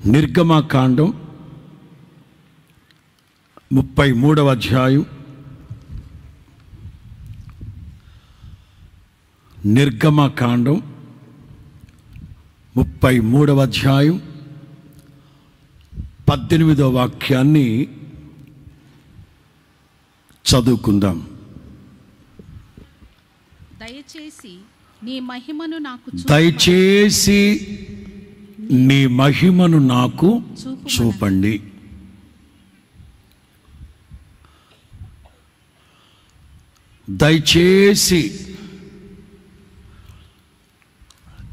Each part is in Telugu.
నిర్గమకాండం 33వ అధ్యాయం. నిర్గమకాండం 33వ అధ్యాయం 18వ వాక్యాన్ని చదువుకుందాం. దయచేసి నీ మహిమను నాకు చూపండి. దయచేసి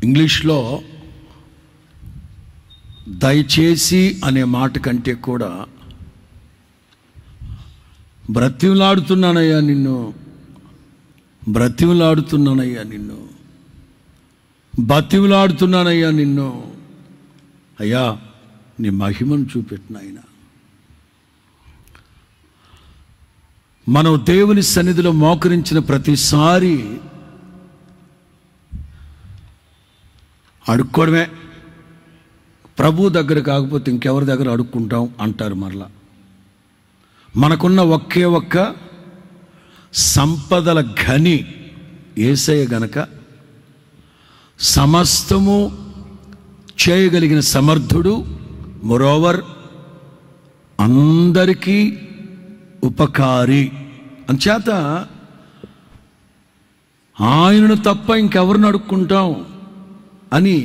ఇంగ్లీష్లో దయచేసి అనే మాట కంటే కూడా బ్రతిమలాడుతున్నానయ్యా నిన్ను, బ్రతిమలాడుతున్నానయ్యా నిన్ను, బతిమలాడుతున్నానయ్యా నిన్ను, అయ్యా నీ మహిమను చూపెట్టిన ఆయన. మనం దేవుని సన్నిధిలో మోకరించిన ప్రతిసారి అడుక్కోవడమే. ప్రభు దగ్గర కాకపోతే ఇంకెవరి దగ్గర అడుక్కుంటాం అంటారు. మరలా మనకున్న ఒకే ఒక్క సంపదల ఘని యేసయ్య గనక, సమస్తము చేయగలిగిన సమర్థుడు, మోరోవర్ అందరికీ ఉపకారి. అంచేత ఆయనను తప్ప ఇంకెవరిని అడుక్కుంటాం అని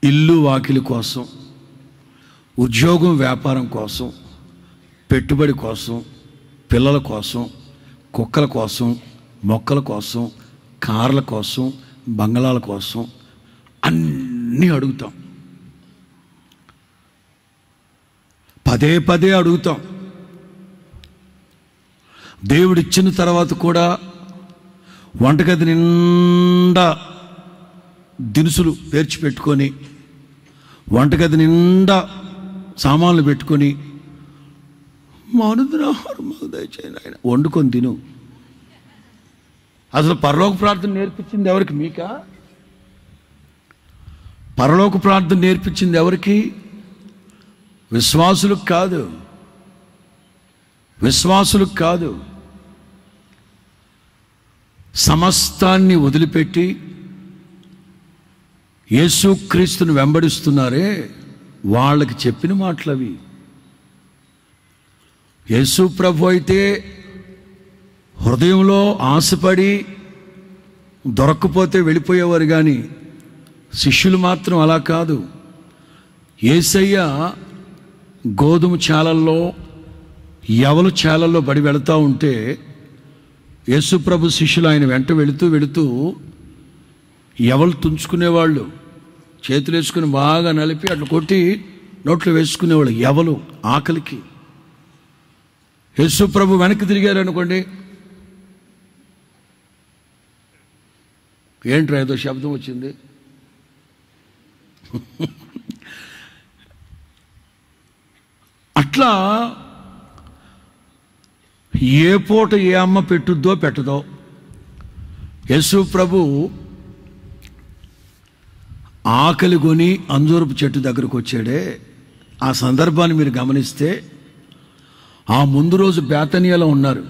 ఇల్లు వాకిలి కోసం, ఉద్యోగం వ్యాపారం కోసం, పెట్టుబడి కోసం, పిల్లల కోసం, కుక్కల కోసం, మొక్కల కోసం, కార్ల కోసం, బంగళాల కోసం అన్నీ అడుగుతాం. పదే పదే అడుగుతాం. దేవుడిచ్చిన తర్వాత కూడా వంటగది నిండా దినుసులు పేర్చి పెట్టుకొని, వంటగది నిండా సామాన్లు పెట్టుకొని, మానుదినాహారం మాకు దయచేయండి ఆయన, వండుకొని తిను. అసలు పరలోక ప్రార్థన నేర్పించింది ఎవరికి? మీకా? పరలోక ప్రార్థన నేర్పించింది ఎవరికి? విశ్వాసులకు కాదు, విశ్వాసులకు కాదు. సమస్తాన్ని వదిలిపెట్టి యేసుక్రీస్తును వెంబడిస్తున్నారే వాళ్ళకి చెప్పిన మాటలవి. యేసు ప్రభు అయితే హృదయంలో ఆశపడి దొరక్కపోతే వెళ్ళిపోయేవారు, కానీ శిష్యులు మాత్రం అలా కాదు. యేసయ్య గోధుమ చాలల్లో, యవలు చాలల్లో పడి వెళుతూ ఉంటే యేసు ప్రభు శిష్యులు ఆయన వెంట వెళుతూ వెళుతూ యవలు తుంచుకునేవాళ్ళు, చేతులు వేసుకుని బాగా నలిపి అట్లా కొట్టి నోట్లో వేసుకునేవాళ్ళు. యవలు ఆకలికి. యేసు ప్రభు వెనక్కి తిరిగారు అనుకోండి, ఏంట్రా ఏదో శబ్దం వచ్చింది, అట్లా ఏ పూట ఏ అమ్మ పెట్టుద్దో పెట్టదో. యేసు ప్రభు ఆకలి కొని అంజూరపు చెట్టు దగ్గరకు వచ్చాడే, ఆ సందర్భాన్ని మీరు గమనిస్తే ఆ ముందు రోజు బేతనియాలో ఉన్నారు.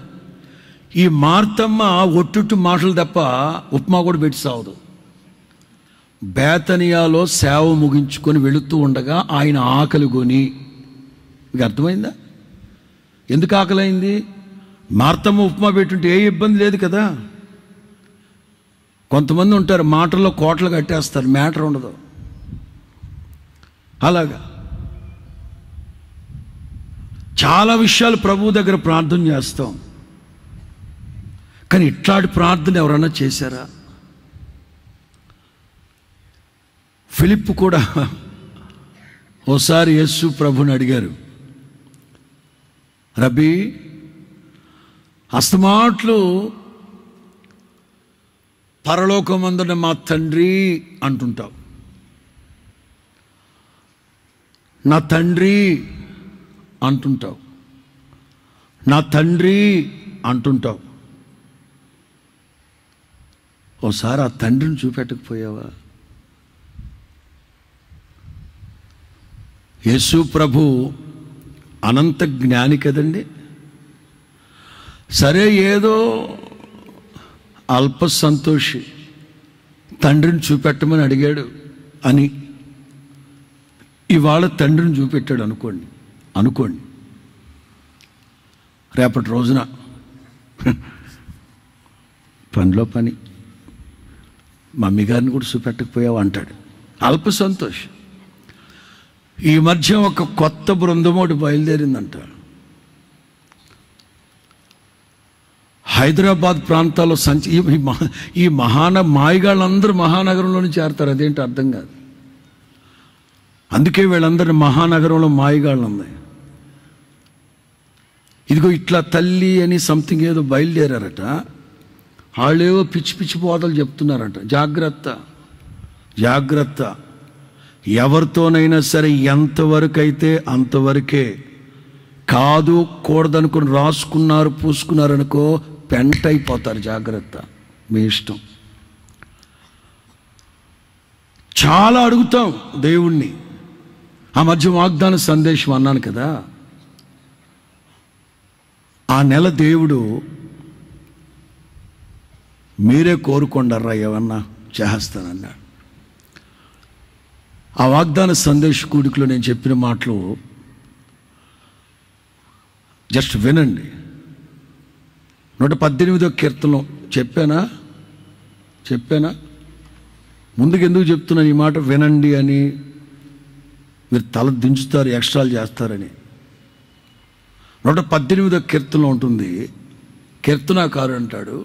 ఈ మార్తమ్మ ఒట్టుట్టు మాటలు తప్ప ఉప్మా కూడా పెట్టి సావదు. బేతనియాలో సేవ ముగించుకొని వెళుతూ ఉండగా ఆయన ఆకలి కొని, మీకు అర్థమైందా ఎందుకు ఆకలైంది? మార్తమ్మ ఉప్మా పెట్టుంటే ఏ ఇబ్బంది లేదు కదా. కొంతమంది ఉంటారు మాటల్లో కోటలు కట్టేస్తారు, మ్యాటర్ ఉండదు. అలాగా చాలా విషయాలు ప్రభువు దగ్గర ప్రార్థన చేస్తాం, కానీ ఇట్లాంటి ప్రార్థన ఎవరన్నా చేశారా? ఫిలిప్పు కూడా ఓసారి యేసు ప్రభుని అడిగారు, రబ్బీ అస్తమాట్లు పరలోకమందున మా తండ్రి అంటుంటావు, నా తండ్రి అంటుంటావు, నా తండ్రి అంటుంటావు. ఓసారి ఆ తండ్రిని చూపెట్టకపోయావా? యేసు ప్రభు అనంత జ్ఞాని కదండి. సరే, ఏదో అల్ప సంతోషి తండ్రిని చూపెట్టమని అడిగాడు అని ఇవాళ తండ్రిని చూపెట్టాడు అనుకోండి. రేపటి రోజున పనిలో పని మమ్మీ గారిని కూడా చూపెట్టకపోయావు అంటాడు. అల్ప సంతోషం. ఈ మధ్య ఒక కొత్త బృందం ఒకటి బయలుదేరిందంట. హైదరాబాద్ ప్రాంతాల్లో ఈ మాయగాళ్ళందరూ మహానగరంలోనే చేరతారు. అదేంటి అర్థం కాదు. అందుకే వీళ్ళందరూ మహానగరంలో మాయగాళ్ళు ఉన్నాయి. ఇదిగో ఇట్లా తల్లి అని సంథింగ్ ఏదో బయలుదేరారట. వాళ్ళేవో పిచ్చి పిచ్చి బోధలు చెప్తున్నారట. జాగ్రత్త, జాగ్రత్త. ఎవరితోనైనా సరే ఎంతవరకు అయితే అంతవరకే. కాదు కూడదనుకుని రాసుకున్నారు పూసుకున్నారనుకో పెంట అయిపోతారు. జాగ్రత్త, మీ ఇష్టం. చాలా అడుగుతాం దేవుణ్ణి. ఆ మధ్య వాగ్దాన సందేశం అన్నాను కదా, ఆ నెల దేవుడు మీరే కోరుకోండర్రా ఏమన్నా చేస్తానన్నాడు. ఆ వాగ్దాన సందేశ కూడికలో నేను చెప్పిన మాటలు జస్ట్ వినండి. 118వ కీర్తనలో చెప్పానా? ముందుకు ఎందుకు చెప్తున్నాను ఈ మాట? వినండి అని. మీరు తల దించుతారు, ఎక్స్ట్రాలు చేస్తారని. 118వ కీర్తనలో ఉంటుంది. కీర్తనాకారుడు అంటాడు,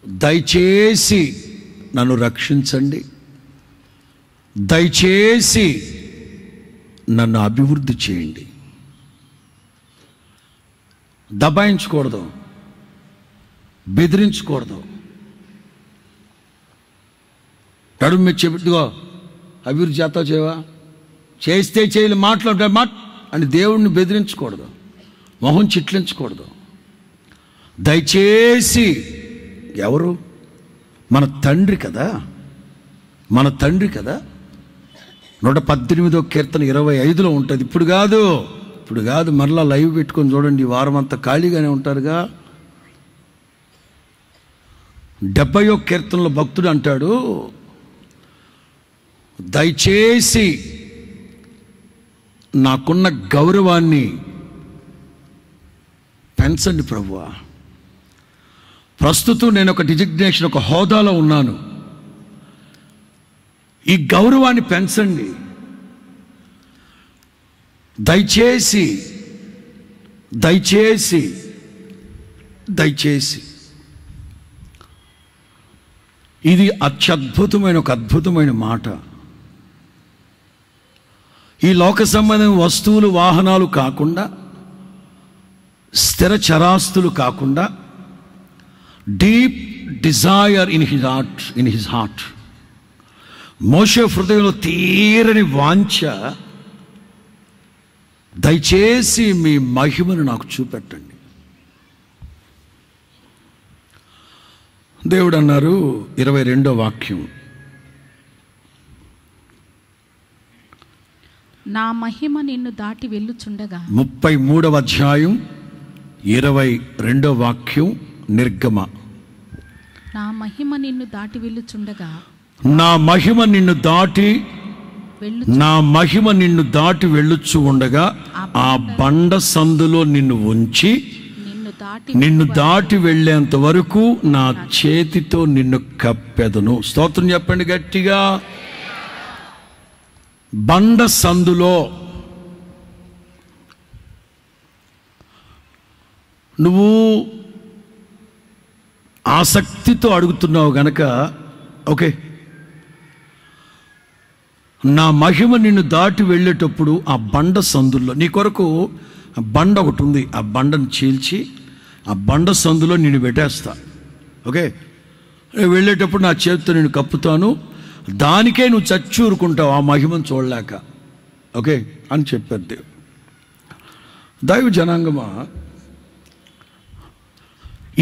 దయచేసి నన్ను రక్షించండి, దయచేసి నన్ను అభివృద్ధి చేయండి. దబాయించకూడదు, బెదిరించకూడదు. నడుము మీరు చెబుతుగా అభివృద్ధి చేస్తావు చేయవా, చేస్తే చేయలే, మాట్లాడే అని దేవుడిని బెదిరించకూడదు, మొహం చిట్లించకూడదు. దయచేసి ఎవరు? మన తండ్రి కదా, మన తండ్రి కదా. 118వ కీర్తన 25లో ఉంటుంది. ఇప్పుడు కాదు, మరలా లైవ్ పెట్టుకొని చూడండి. ఈ వారం అంతా ఖాళీగానే ఉంటారుగా. 70వ కీర్తనలో భక్తుడు అంటాడు, దయచేసి నాకున్న గౌరవాన్ని పెంచండి ప్రభువా. ప్రస్తుతం నేను ఒక డిజిగ్నేషన్, ఒక హోదాలో ఉన్నాను. ఈ గౌరవాన్ని పెంచండి దయచేసి, దయచేసి, దయచేసి. ఇది అత్యద్భుతమైన ఒక అద్భుతమైన మాట. ఈ లోక సంబంధమైన వస్తువులు వాహనాలు కాకుండా, స్థిర చరాస్తులు కాకుండా, deep desire in his heart. మోషే హృదయంలో తీరని వాంఛ, దయచేసి మీ మహిమను నాకు చూపెట్టండి. దేవుడు అన్నారు 22వ వాక్యం, నా మహిమ నిన్ను దాటి వెళ్ళుచుండగా. 33వ అధ్యాయం 22వ వాక్యం నిర్గమ. నా మహిమ నిన్ను దాటి వెళ్ళుచుండగా, నా మహిమ నిన్ను దాటి వెళ్ళుచు ఉండగా ఆ బండ సందులో నిన్ను ఉంచి నిన్ను దాటి వెళ్ళేంత వరకు నా చేతితో నిన్ను కప్పెదను. స్తోత్రం చెప్పండి గట్టిగా. బండ సందులో నువ్వు ఆసక్తితో అడుగుతున్నావు గనక ఓకే. నా మహిమ నిన్ను దాటి వెళ్ళేటప్పుడు ఆ బండ సందుల్లో నీ కొరకు బండ ఒకటి ఉంది. ఆ బండను చీల్చి ఆ బండ సందులో నిన్ను పెట్టేస్తా. ఓకే, వెళ్ళేటప్పుడు నా చేతితో నేను కప్పుతాను. దానికే నువ్వు చచ్చూరుకుంటావు ఆ మహిమను చూడలేక. ఓకే అని చెప్పారు దేవుడు. దైవ జనాంగమా,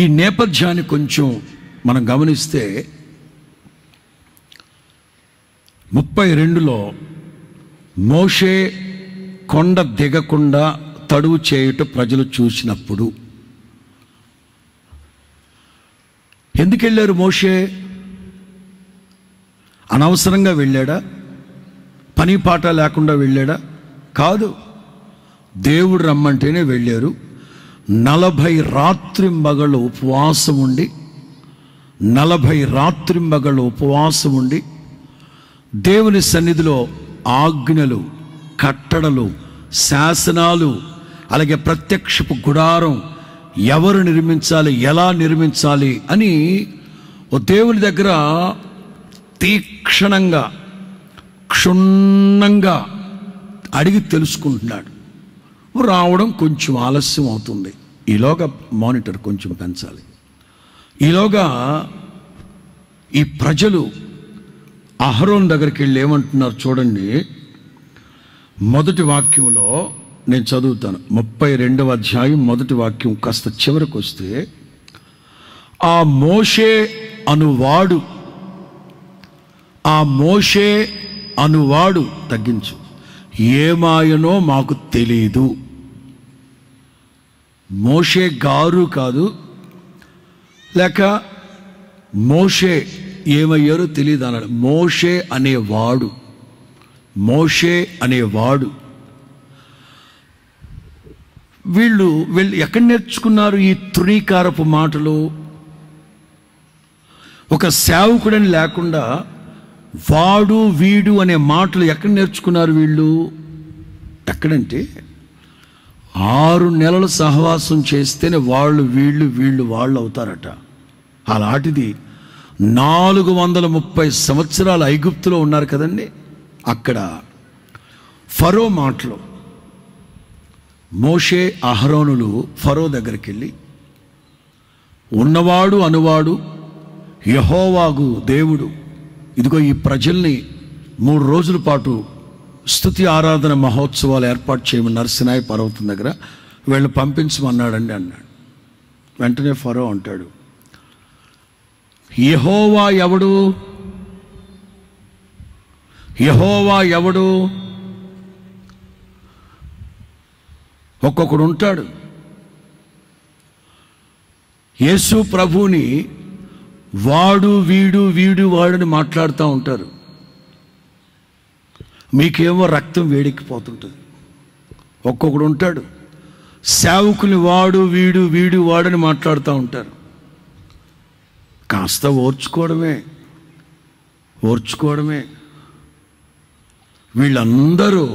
ఈ నేపథ్యాన్ని కొంచెం మనం గమనిస్తే 32లో మోషే కొండ దిగకుండా తడువు చేయుట ప్రజలు చూసినప్పుడు. ఎందుకు వెళ్ళారు మోషే? అనవసరంగా వెళ్ళాడా? పని పాట లేకుండా వెళ్ళాడా? కాదు, దేవుడు రమ్మంటేనే వెళ్ళారు. 40 రాత్రింబగళ్ళు ఉపవాసం ఉండి 40 రాత్రింబగళ్ళు ఉపవాసం ఉండి దేవుని సన్నిధిలో ఆజ్ఞలు, కట్టడలు, శాసనాలు, అలాగే ప్రత్యక్షపు గుడారం ఎవరు నిర్మించాలి, ఎలా నిర్మించాలి అని ఓ దేవుని దగ్గర తీక్షణంగా, క్షుణ్ణంగా అడిగి తెలుసుకుంటున్నాడు. రావడం కొంచెం ఆలస్యం అవుతుంది. ఈలోగా మానిటర్ కొంచెం పెంచాలి. ఈలోగా ఈ ప్రజలు అహరోన్ దగ్గరికి వెళ్ళి ఏమంటున్నారు చూడండి. మొదటి వాక్యంలో నేను చదువుతాను. 32వ అధ్యాయం మొదటి వాక్యం కాస్త చివరికి వస్తే, ఆ మోషే అనువాడు తగ్గించు, ఏమాయనో మాకు తెలీదు. మోషే గారు కాదు, లేక మోషే ఏమయ్యారో తెలియదు అన్నాడు. మోషే అనేవాడు. వీళ్ళు ఎక్కడ నేర్చుకున్నారు ఈ తృణీకారపు మాటలు? ఒక సేవకుడని లేకుండా వాడు వీడు అనే మాటలు ఎక్కడ నేర్చుకున్నారు వీళ్ళు? ఎక్కడంటే 6 నెలలు సహవాసం చేస్తేనే వీళ్ళు అవుతారట. అలాంటిది 430 సంవత్సరాలు ఐగుప్తులో ఉన్నారు కదండి. అక్కడ ఫరో మాటలు, మోషే అహరోనులు ఫరో దగ్గరికి వెళ్ళి, ఉన్నవాడు అనువాడు యెహోవాగు దేవుడు, ఇదిగో ఈ ప్రజల్ని 3 రోజుల పాటు స్తుతి ఆరాధన మహోత్సవాలు ఏర్పాటు చేయమన్నారు సినాయి పర్వతం దగ్గర, వీళ్ళు పంపించమన్నాడండి అన్నాడు. వెంటనే ఫరో అంటాడు, యెహోవా ఎవడు? ఒక్కొక్కడు ఉంటాడు. యేసు ప్రభుని వాడు వీడు వాడని మాట్లాడుతూ ఉంటారు. మీకేమో రక్తం వేడెక్కిపోతుంటుంది. ఒక్కొక్కడు ఉంటాడు సేవకుని వాడు వీడు వాడని మాట్లాడుతూ ఉంటారు. కాస్త ఓర్చుకోవడమే. వీళ్ళందరూ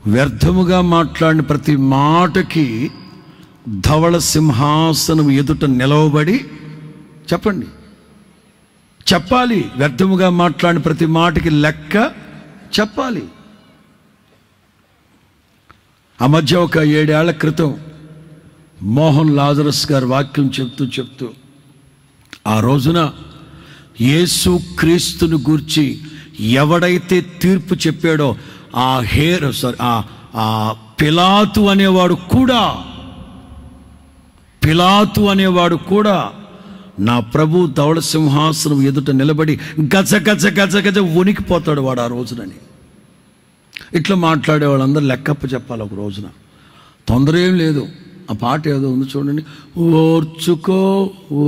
వ్యర్థముగా మాట్లాడిన ప్రతి మాటకి ధవళ సింహాసనం ఎదుట నిలవబడి చెప్పాలి. వ్యర్థముగా మాట్లాడిన ప్రతి మాటకి లెక్క చెప్పాలి. ఆ మధ్య ఒక 7 ఏళ్ల క్రితం మోహన్ లాజరస్ గారు వాక్యం చెప్తూ ఆ రోజున యేసు క్రీస్తుని గూర్చి ఎవడైతే తీర్పు చెప్పాడో ఆ పిలాతు అనేవాడు కూడా నా ప్రభు ధవళ సింహాసనం ఎదుట నిలబడి గజ వణికిపోతాడు వాడు ఆ రోజునని. ఇట్లా మాట్లాడే వాళ్ళందరూ లెక్కప్ప చెప్పాలి ఒక రోజున. తొందర ఏం లేదు. ఆ పాట ఏదో ఉంది చూడండి,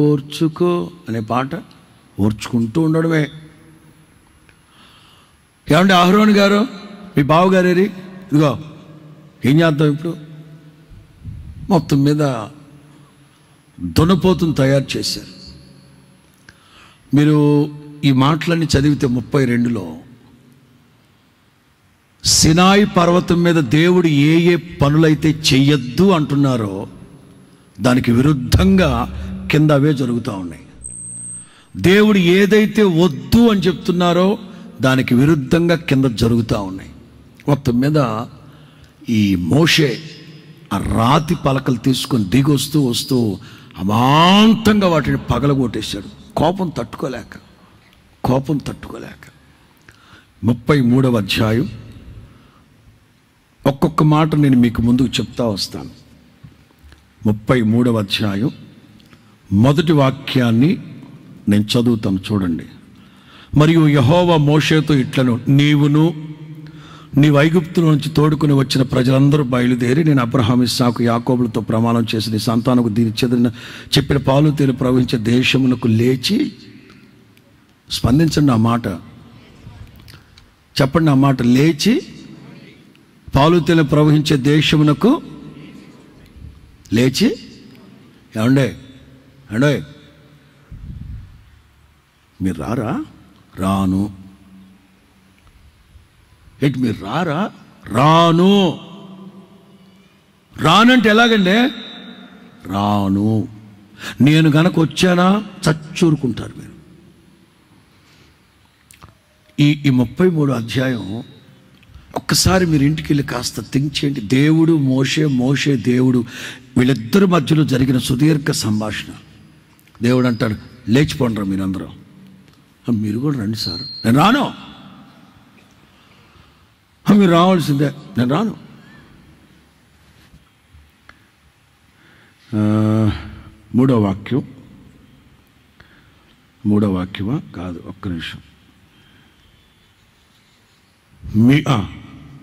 ఓర్చుకో అనే పాట. ఓర్చుకుంటూ ఉండడమే. ఏమంటే అహరోన్ గారు, మీ బావగారేరి, ఇదిగో ఏం చేద్దాం ఇప్పుడు? మొత్తం మీద దున్నపోతును తయారు చేశారు. మీరు ఈ మాటలన్నీ చదివితే 32లో సినాయి పర్వతం మీద దేవుడు ఏ పనులైతే చెయ్యొద్దు అంటున్నారో దానికి విరుద్ధంగా కింద అవే జరుగుతూ ఉన్నాయి. దేవుడు ఏదైతే వద్దు అని చెప్తున్నారో దానికి విరుద్ధంగా కింద జరుగుతూ ఉన్నాయి. మొత్తం మీద ఈ మోషే ఆ రాతి పలకలు తీసుకొని వస్తూ అమాంతంగా వాటిని పగలగొట్టేశాడు. కోపం తట్టుకోలేక 33వ అధ్యాయం ఒక్కొక్క మాట నేను మీకు ముందుకు చెప్తా వస్తాను. 33వ అధ్యాయం మొదటి వాక్యాన్ని నేను చదువుతాను చూడండి. మరియు యెహోవా మోషేతో ఇట్లను, నీవును నీ ఐగుప్తుల నుంచి తోడుకుని వచ్చిన ప్రజలందరూ బయలుదేరి నేను అబ్రహాము ఇస్సాకు యాకోబులతో ప్రమాణం చేసి నీ సంతానకు దీని చెదిరిన చెప్పిన పాలు తేనె ప్రవహించే దేశమునకు లేచి. స్పందించండి ఆ మాట, చెప్పండి ఆ మాట. లేచి పాలు తేనె ప్రవహించే దేశమునకు లేచి. ఏమండే అండే, మీరు రారా? రాను. ఏంటి మీరు రారా? రాను. రానంటే ఎలాగండి? రాను. నేను గనక వచ్చానా చచ్చూరుకుంటారు మీరు. ఈ 33 అధ్యాయం ఒక్కసారి మీరు ఇంటికి వెళ్ళి కాస్త థింక్ చేయండి. దేవుడు మోషే దేవుడు, వీళ్ళిద్దరి మధ్యలో జరిగిన సుదీర్ఘ సంభాషణ. దేవుడు అంటాడు, లేచిపోండ్రా మీరందరూ. మీరు కూడా రండి సార్. నేను రాను. మీరు రావాల్సిందే. నేను రాను. మూడో వాక్యమా కాదు, ఒక్క నిమిషం.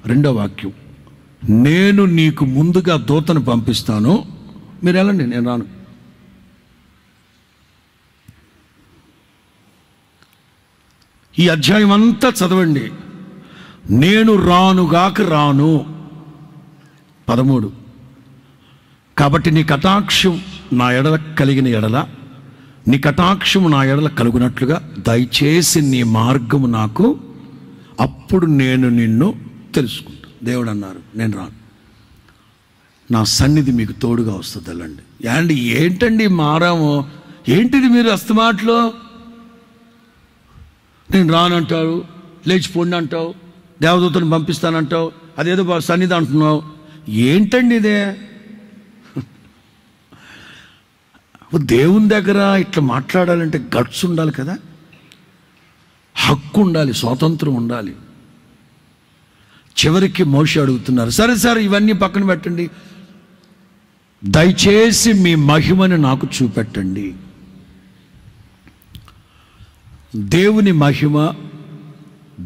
రెండో వాక్యం, నేను నీకు ముందుగా దూతను పంపిస్తాను, మీరు వెళ్ళండి, నేను రాను. ఈ అధ్యాయం అంతా చదవండి. నేను రానుగాక రాను. 13, కాబట్టి నీ కటాక్షం నా ఎడల కలిగిన ఎడల, నీ కటాక్షము నా ఎడల కలుగునట్లుగా దయచేసి నీ మార్గము నాకు, అప్పుడు నేను నిన్ను తెలుసుకుంటాను. దేవుడు అన్నారు, నేను రాను, నా సన్నిధి మీకు తోడుగా వస్తుంది, వెళ్ళండి. ఏంటి ఏంటండి మారాము? ఏంటిది మీరు అస్తమాట్లో? నేను రానంటావు, లేచిపోండి అంటావు, దేవదూతను పంపిస్తానంటావు, అదేదో సన్నిధి అంటున్నావు. ఏంటండి ఇదే? దేవుని దగ్గర ఇట్లా మాట్లాడాలంటే గట్స్ ఉండాలి కదా, హక్కు ఉండాలి, స్వాతంత్రం ఉండాలి. చివరికి మోషే అడుగుతున్నారు, సరే ఇవన్నీ పక్కన పెట్టండి, దయచేసి మీ మహిమని నాకు చూపెట్టండి.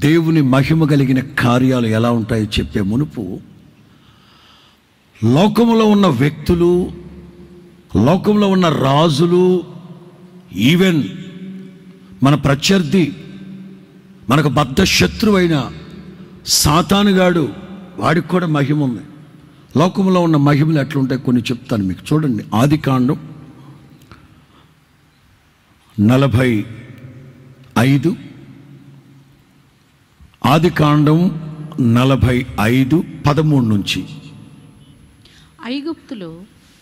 దేవుని మహిమ కలిగిన కార్యాలు ఎలా ఉంటాయో చెప్పే మునుపు, లోకంలో ఉన్న వ్యక్తులు, లోకంలో ఉన్న రాజులు, ఈవెన్ మన ప్రత్యర్థి, మనకు బద్ధ శత్రువైన సాతానుగాడు, వాడికి కూడా మహిమ ఉంది. లోకంలో ఉన్న మహిమలు ఎట్లుంటాయి కొన్ని చెప్తాను మీకు. చూడండి, ఆదికాండం 45, ఆదికాండం 45:13 నుంచి. ఐగుప్తులో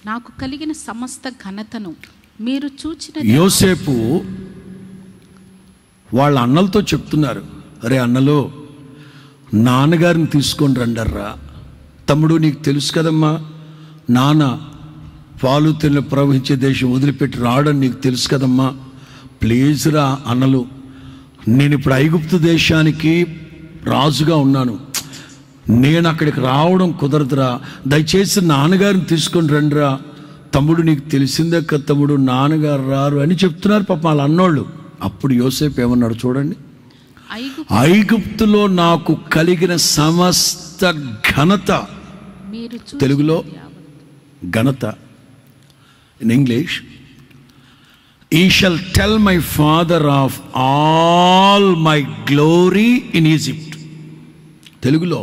నాకు కలిగిన సమస్త ఘనతను మీరు చూచిన. యోసేపు వాళ్ళ అన్నలతో చెప్తున్నారు, అరే అన్నలో, నాన్నగారిని తీసుకొని రండర్రా. తమ్ముడు, నీకు తెలుసు కదమ్మా, నాన్న పాలు తేనె ప్రవహించే దేశం వదిలిపెట్టి రావడం నీకు తెలుసు కదమ్మా, ప్లీజ్ రా అన్నలు. నేను ఇప్పుడు ఐగుప్తు దేశానికి రాజుగా ఉన్నాను, నేను అక్కడికి రావడం కుదరదురా, దయచేసి నాన్నగారిని తీసుకొని రండిరా. తమ్ముడు, నీకు తెలిసిందే కదా తమ్ముడు, నాన్నగారు రారు అని చెప్తున్నారు పాప వాళ్ళ అన్నోళ్ళు. అప్పుడు యోసేపు ఏమన్నాడు చూడండి, ఐగుప్తులో నాకు కలిగిన సమస్త ఘనత, తెలుగులో ఘనత, in English, ye shall tell my father of all my glory in Egypt. తెలుగులో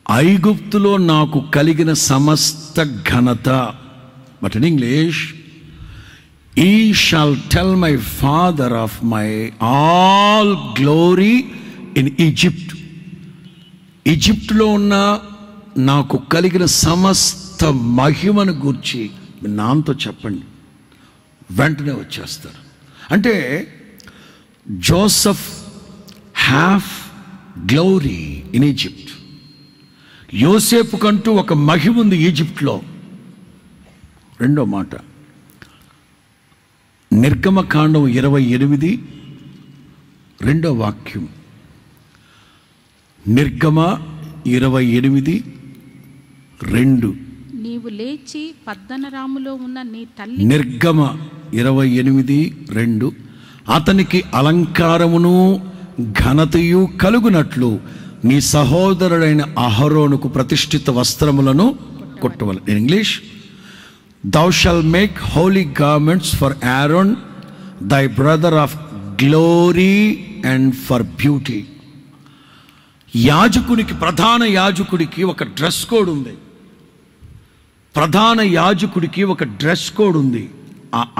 ఐగుప్తులో నాకు కలిగిన సమస్త ఘనత. But in English, ye shall tell my father of my all glory in Egypt. ఈజిప్ట్లో ఉన్న నాకు కలిగిన సమస్త మహిమను గూర్చి నాన్నతో చెప్పండి, వెంటనే వచ్చేస్తారు. అంటే Joseph have glory in Egypt. యోసేపు కంటూ ఒక మహిమ ఉంది ఈజిప్ట్లో. రెండో మాట, నిర్గమకాండం 28 రెండో వాక్యం. నిర్గమ 28:2. నీవు లేచి పద్దనరాములో ఉన్న నీ తల్లి. నిర్గమ 28:2. అతనికి అలంకారమును ఘనతయు కలుగునట్లు నీ సహోదరుడైన అహరోనుకు ప్రతిష్ఠిత వస్త్రములను కొట్టవలెను. In English, thou shalt make holy garments for Aaron thy brother of glory and for beauty. యాజకునికి, ప్రధాన యాజకుడికి ఒక డ్రెస్ కోడ్ ఉంది. ప్రధాన యాజకుడికి ఒక డ్రెస్ కోడ్ ఉంది.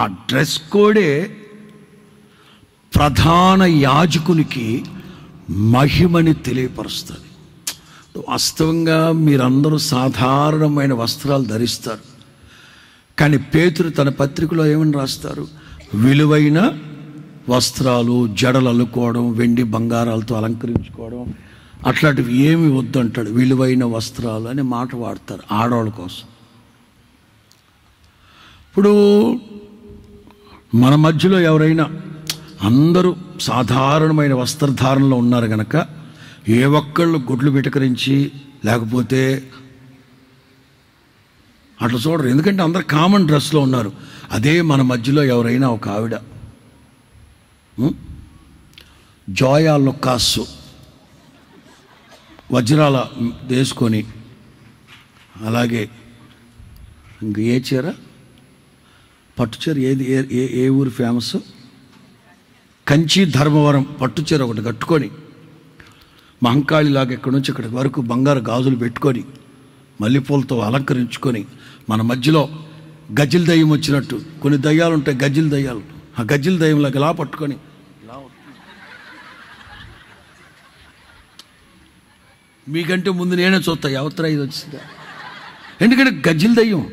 ఆ డ్రెస్ కోడే ప్రధాన యాజకునికి మహిమని తెలియపరుస్తుంది. వాస్తవంగా మీరందరూ సాధారణమైన వస్త్రాలు ధరిస్తారు, కానీ పేతురు తన పత్రికలో ఏమని రాస్తారు? విలువైన వస్త్రాలు, జడలు అల్లుకోవడం, వెండి బంగారాలతో అలంకరించుకోవడం, అట్లాంటివి ఏమి వద్దంటాడు. విలువైన వస్త్రాలు అనే మాట వాడతారు ఆడవాళ్ళ కోసం. ఇప్పుడు మన మధ్యలో ఎవరైనా, అందరూ సాధారణమైన వస్త్రధారణలో ఉన్నారు కనుక ఏ ఒక్కళ్ళు గుడ్లు బిటకరించి లేకపోతే అట్లా చూడరు, ఎందుకంటే అందరు కామన్ డ్రెస్లో ఉన్నారు. అదే మన మధ్యలో ఎవరైనా ఒక ఆవిడ జోయా లుకాసు వజ్రాల వేసుకొని, అలాగే ఇంక ఏ చీర, పట్టుచీర, ఏది ఏ ఊరు ఫేమస్? కంచి ధర్మవరం పట్టుచీర ఒకటి కట్టుకొని, మహంకాళిలాగా ఎక్కడి నుంచి ఇక్కడి వరకు బంగారు గాజులు పెట్టుకొని, మల్లెపూలతో అలంకరించుకొని, మన మధ్యలో గజ్జిల దయ్యం వచ్చినట్టు, కొన్ని దయ్యాలు ఉంటాయి గజ్జిల దయ్యాలు, ఆ గజ్జిల దయ్యంలాగా ఇలా పట్టుకొని ఇలా, మీకంటే ముందు నేనే చూస్తా ఎవతరా ఇది వచ్చిందా, ఎందుకంటే గజ్జిల దయ్యం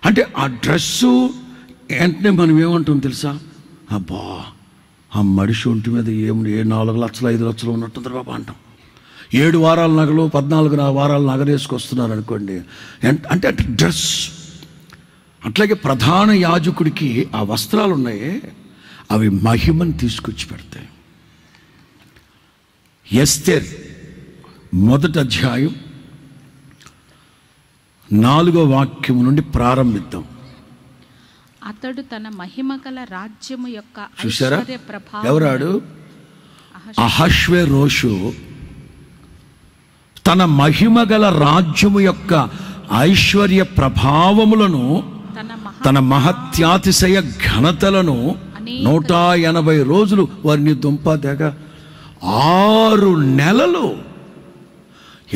అంటే ఆ డ్రెస్సు వెంటనే మనం ఏమంటాం తెలుసా? అబ్బా, ఆ మనిషి ఒంటి మీద ఏ 4 లక్షలు 5 లక్షలు ఉన్నట్టుంది బాబా అంటాం. 7 వారాల నగలు 14 వారాల నగరేసుకొస్తున్నారు అనుకోండి, అంటే అంటే డ్రెస్. అట్లాగే ప్రధాన యాజకుడికి ఆ వస్త్రాలు ఉన్నాయి, అవి మహిమను తీసుకొచ్చి పెడతాయి. ఎస్తేర్ 1వ అధ్యాయం 4వ వాక్యం నుండి ప్రారంభిద్దాం. అతడు తన మహిమ గల రాజ్యము యొక్క చూసారా? ఐశ్వర్య ప్రభావం. ఎవరాడు? అహష్వేరోషు తన మహిమ గల రాజ్యము యొక్క ఐశ్వర్య ప్రభావములను, తన మహత్యాతిశయ ఘనతలను 180 రోజులు వారిని దుంపదగ 6 నెలలు.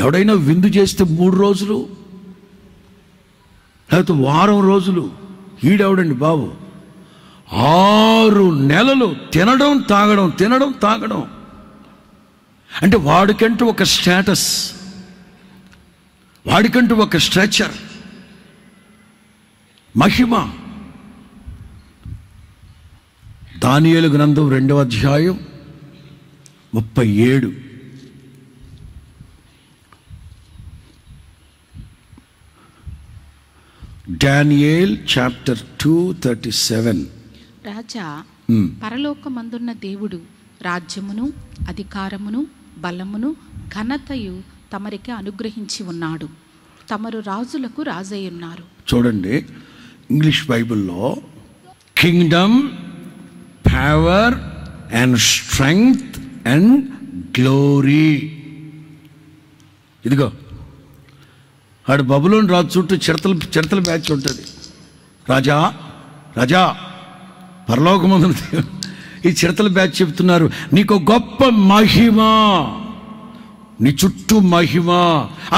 ఎవడైనా విందు చేస్తే 3 రోజులు లేకపోతే వారం రోజులు, ఈడెవడండి బాబు 6 నెలలు తినడం తాగడం, తినడం తాగడం. అంటే వాడికంటూ ఒక స్టేటస్, వాడికంటూ ఒక స్ట్రక్చర్, మహిమ. దానియేలు గ్రంథం 2వ అధ్యాయం 37. Daniel chapter 2:37. రాజా, పరలోకమందున్న దేవుడు రాజ్యమును, అధికారమును, బలమును, ఘనతయు తమరికి అనుగ్రహించి ఉన్నాడు. తమరు రాజులకు రాజై ఉన్నారు. చూడండి, ఇంగ్లీష్ బైబిల్లో Kingdom, power and strength and glory. ఇదిగో ఆడు బబులోని రాజు చుట్టూ చిడతల బ్యాచ్ ఉంటుంది. రాజా రాజా పరలోకమందు ఈ చిడతల బ్యాచ్ చెప్తున్నారు, నీకు గొప్ప మహిమ, నీ చుట్టూ మహిమ,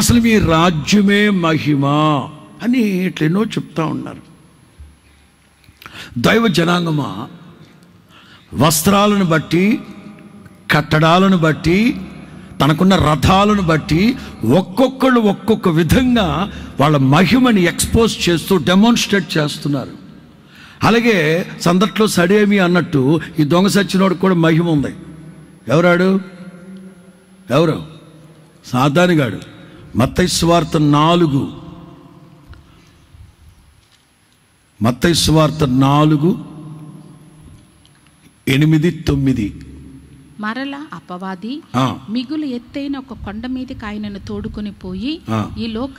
అసలు మీ రాజ్యమే మహిమ అని ఇట్లెన్నో చెప్తా ఉన్నారు. దైవ జనాంగమా, వస్త్రాలను బట్టి, కట్టడాలను బట్టి, తనకున్న రథాలను బట్టి ఒక్కొక్కళ్ళు ఒక్కొక్క విధంగా వాళ్ళ మహిమని ఎక్స్పోజ్ చేస్తూ డెమాన్స్ట్రేట్ చేస్తున్నారు. అలాగే సందట్లో సడేమి అన్నట్టు ఈ దొంగ సచ్చినోడికి కూడా మహిమ ఉంది. ఎవరాడు? ఎవరు? సాతానుగాడు. మత్తయి సువార్త 4, మత్తయి సువార్త 4:8-9. మరల అపవాది మిగులు ఎత్తైన ఒక కొండ మీదకి ఆయనను తోడుకొని పోయి ఈ లోక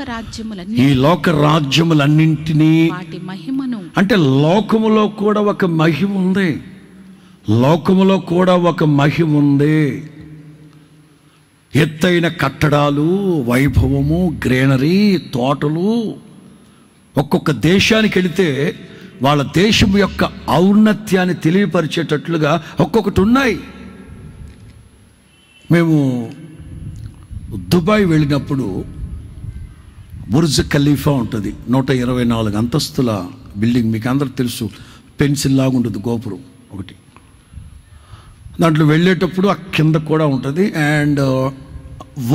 రాజ్యములన్నింటినీ వాటి మహిమను, అంటే లోకములో కూడా ఒక మహిమ ఉంది, లోకములో కూడా ఒక మహిమ ఉంది. ఎత్తైన కట్టడాలు, వైభవము, గ్రీనరీ, తోటలు. ఒక్కొక్క దేశానికి వెళితే వాళ్ళ దేశం యొక్క ఔన్నత్యాన్ని తెలియపరిచేటట్లుగా ఒక్కొక్కటి ఉన్నాయి. మేము దుబాయ్ వెళ్ళినప్పుడు బుర్జ్ ఖలీఫా ఉంటుంది, 124 అంతస్తుల బిల్డింగ్. మీకు అందరికి తెలుసు, పెన్సిల్ లాగా ఉంటుంది గోపురం ఒకటి. దాంట్లో వెళ్ళేటప్పుడు ఆ కింద కూడా ఉంటుంది అండ్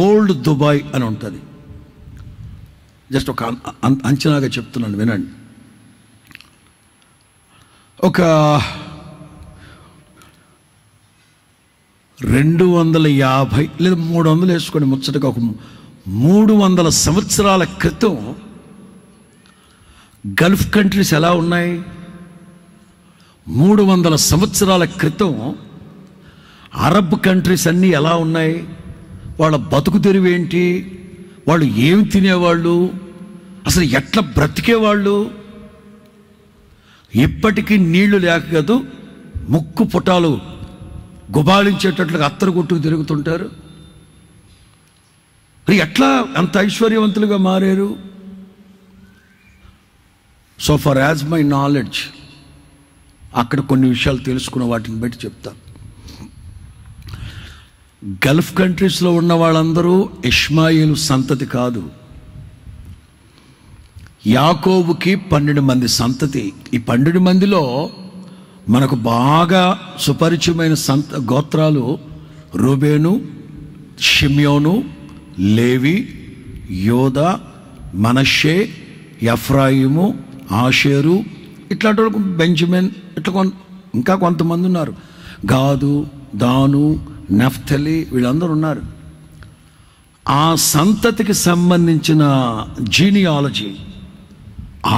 ఓల్డ్ దుబాయ్ అని ఉంటుంది. జస్ట్ ఒక అంచనాగా చెప్తున్నాను, వినండి. ఒక 250 లేదా 300 వేసుకొని ముచ్చటగా ఒక 300 సంవత్సరాల క్రితం గల్ఫ్ కంట్రీస్ ఎలా ఉన్నాయి? 300 సంవత్సరాల క్రితం అరబ్ కంట్రీస్ అన్నీ ఎలా ఉన్నాయి? వాళ్ళ బతుకు తెరువేంటి? వాళ్ళు ఏమి తినేవాళ్ళు? అసలు ఎట్లా బ్రతికేవాళ్ళు? ఇప్పటికీ నీళ్లు లేక కాదు, ముక్కు పుటాలు గుబాళించేటట్లుగా అత్తరు కొట్టుకు తిరుగుతుంటారు. ఎట్లా అంత ఐశ్వర్యవంతులుగా మారారు? So for as my knowledge, అక్కడ కొన్ని విషయాలు తెలుసుకున్న వాటిని బట్టి చెప్తాను. గల్ఫ్ కంట్రీస్లో ఉన్న వాళ్ళందరూ ఇష్మాయిలు సంతతి కాదు. యాకోబుకి 12 మంది సంతతి. ఈ 12 మందిలో మనకు బాగా సుపరిచితమైన గోత్రాలు రూబేను, షిమ్యోను, లేవి, యోదా, మనష్షే, ఎఫ్రాయిము, ఆషేరు, ఇట్లాంటి వాళ్ళకు బెంజమిన్, ఇట్లా ఇంకా కొంతమంది ఉన్నారు. గాదు, దాను, నఫ్తలి, వీళ్ళందరూ ఉన్నారు. ఆ సంతతికి సంబంధించిన జీనియాలజీ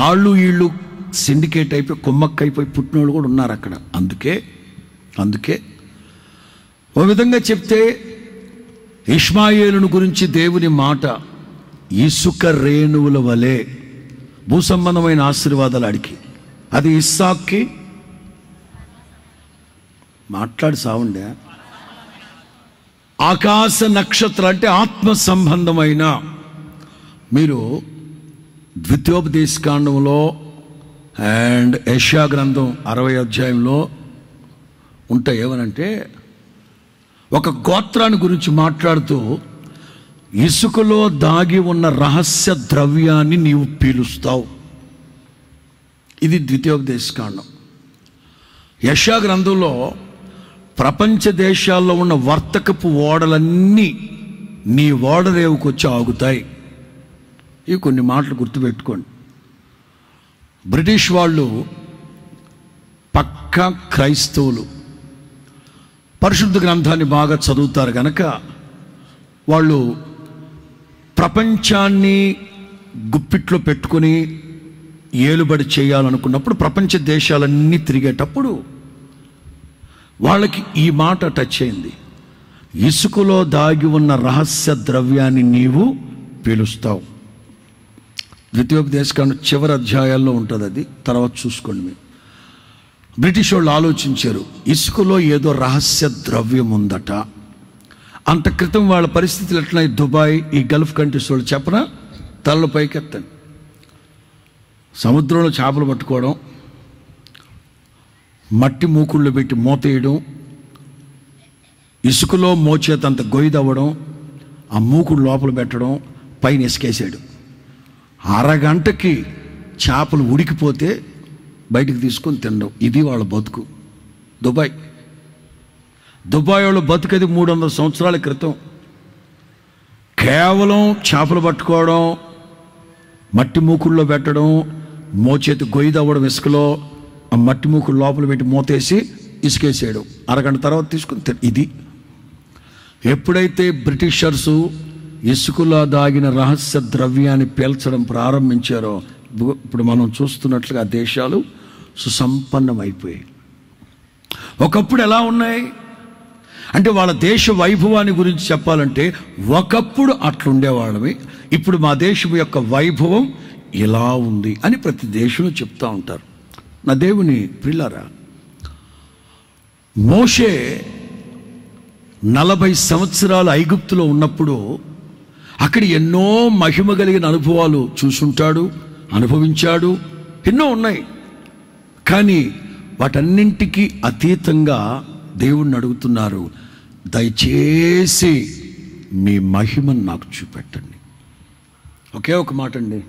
ఆళ్ళు వీళ్ళు సిండికేట్ అయిపోయి కుమ్మక్కైపోయి పుట్టినోళ్ళు కూడా ఉన్నారు అక్కడ. అందుకే ఓ విధంగా చెప్తే ఇష్మాయేలును గురించి దేవుని మాట ఇసుక రేణువుల వలె భూ సంబంధమైన ఆశీర్వాదాలు అడిగి, అది ఇస్సాక్కి మాట్లాడి సావుండే ఆకాశ నక్షత్రం అంటే ఆత్మ సంబంధమైన. మీరు ద్వితీయోపదేశకాండంలో అండ్ యెషయా గ్రంథం 60వ అధ్యాయంలో ఉంటాయి. ఏమనంటే ఒక గోత్రాన్ని గురించి మాట్లాడుతూ ఇసుకలో దాగి ఉన్న రహస్య ద్రవ్యాన్ని నీవు పీలుస్తావు. ఇది ద్వితీయోపదేశకాండం. యెషయా గ్రంథంలో ప్రపంచ దేశాల్లో ఉన్న వర్తకపు ఓడలన్నీ నీ ఓడరేవుకు వచ్చి ఆగుతాయి. ఇవి కొన్ని మాటలు గుర్తుపెట్టుకోండి. బ్రిటిష్ వాళ్ళు పక్కా క్రైస్తవులు, పరిశుద్ధ గ్రంథాన్ని బాగా చదువుతారు కనుక వాళ్ళు ప్రపంచాన్ని గుప్పిట్లో పెట్టుకొని ఏలుబడి చేయాలనుకున్నప్పుడు ప్రపంచ దేశాలన్నీ తిరిగేటప్పుడు వాళ్ళకి ఈ మాట టచ్ అయింది. ఇసుకలో దాగి ఉన్న రహస్య ద్రవ్యాన్ని నీవు పీలుస్తావు. ద్వితీయోపదేశకాండం చివరి అధ్యాయాల్లో ఉంటుంది, అది తర్వాత చూసుకోండి. మీరు బ్రిటిష్ వాళ్ళు ఆలోచించారు, ఇసుకలో ఏదో రహస్య ద్రవ్యం ఉందట. అంత క్రితం వాళ్ళ పరిస్థితులు ఎట్లా? దుబాయ్, ఈ గల్ఫ్ కంట్రీస్ వాళ్ళు చెప్పన తలలు పైకెత్తండి. సముద్రంలో చేపలు పట్టుకోవడం, మట్టి మూకుళ్ళు పెట్టి మోతేయడం, ఇసుకలో మోచేతంత గొయ్యదవ్వడం, ఆ మూకుడు లోపల పెట్టడం, పైన ఇసుకేసాడు. అరగంటకి చేపలు ఉడికిపోతే బయటికి తీసుకొని తినడం. ఇది వాళ్ళ బతుకు. దుబాయ్ వాళ్ళ బతుకది 300 సంవత్సరాల క్రితం. కేవలం చేపలు పట్టుకోవడం, మట్టి మూకుల్లో పెట్టడం, మోచేతి గొయ్యదవ్వడం, ఇసుకలో ఆ మట్టి మూకుడు లోపల పెట్టి మూతేసి ఇసుకేసేయడం, అరగంట తర్వాత తీసుకుని ఇది. ఎప్పుడైతే బ్రిటిషర్సు ఇసుకలో దాగిన రహస్య ద్రవ్యాన్ని పేల్చడం ప్రారంభించారో, ఇప్పుడు మనం చూస్తున్నట్లుగా దేశాలు సుసంపన్నమైపోయాయి. ఒకప్పుడు ఎలా ఉన్నాయి అంటే, వాళ్ళ దేశ వైభవాన్ని గురించి చెప్పాలంటే ఒకప్పుడు అట్లుండేవాళ్ళమి, ఇప్పుడు మా దేశం యొక్క వైభవం ఇలా ఉంది అని ప్రతి దేశంలో చెప్తూ ఉంటారు. నా దేవుని ప్రియులారా, మోషే 40 సంవత్సరాలు ఐగుప్తులో ఉన్నప్పుడు అక్కడ ఎన్నో మహిమ కలిగిన అనుభవాలు చూసుంటాడు, అనుభవించాడు, ఎన్నో ఉన్నాయి. కానీ వాటన్నింటికి అతీతంగా దేవుణ్ణి అడుగుతున్నారు, దయచేసి మీ మహిమను నాకు చూపెట్టండి. ఒకే ఒక మాట అండి,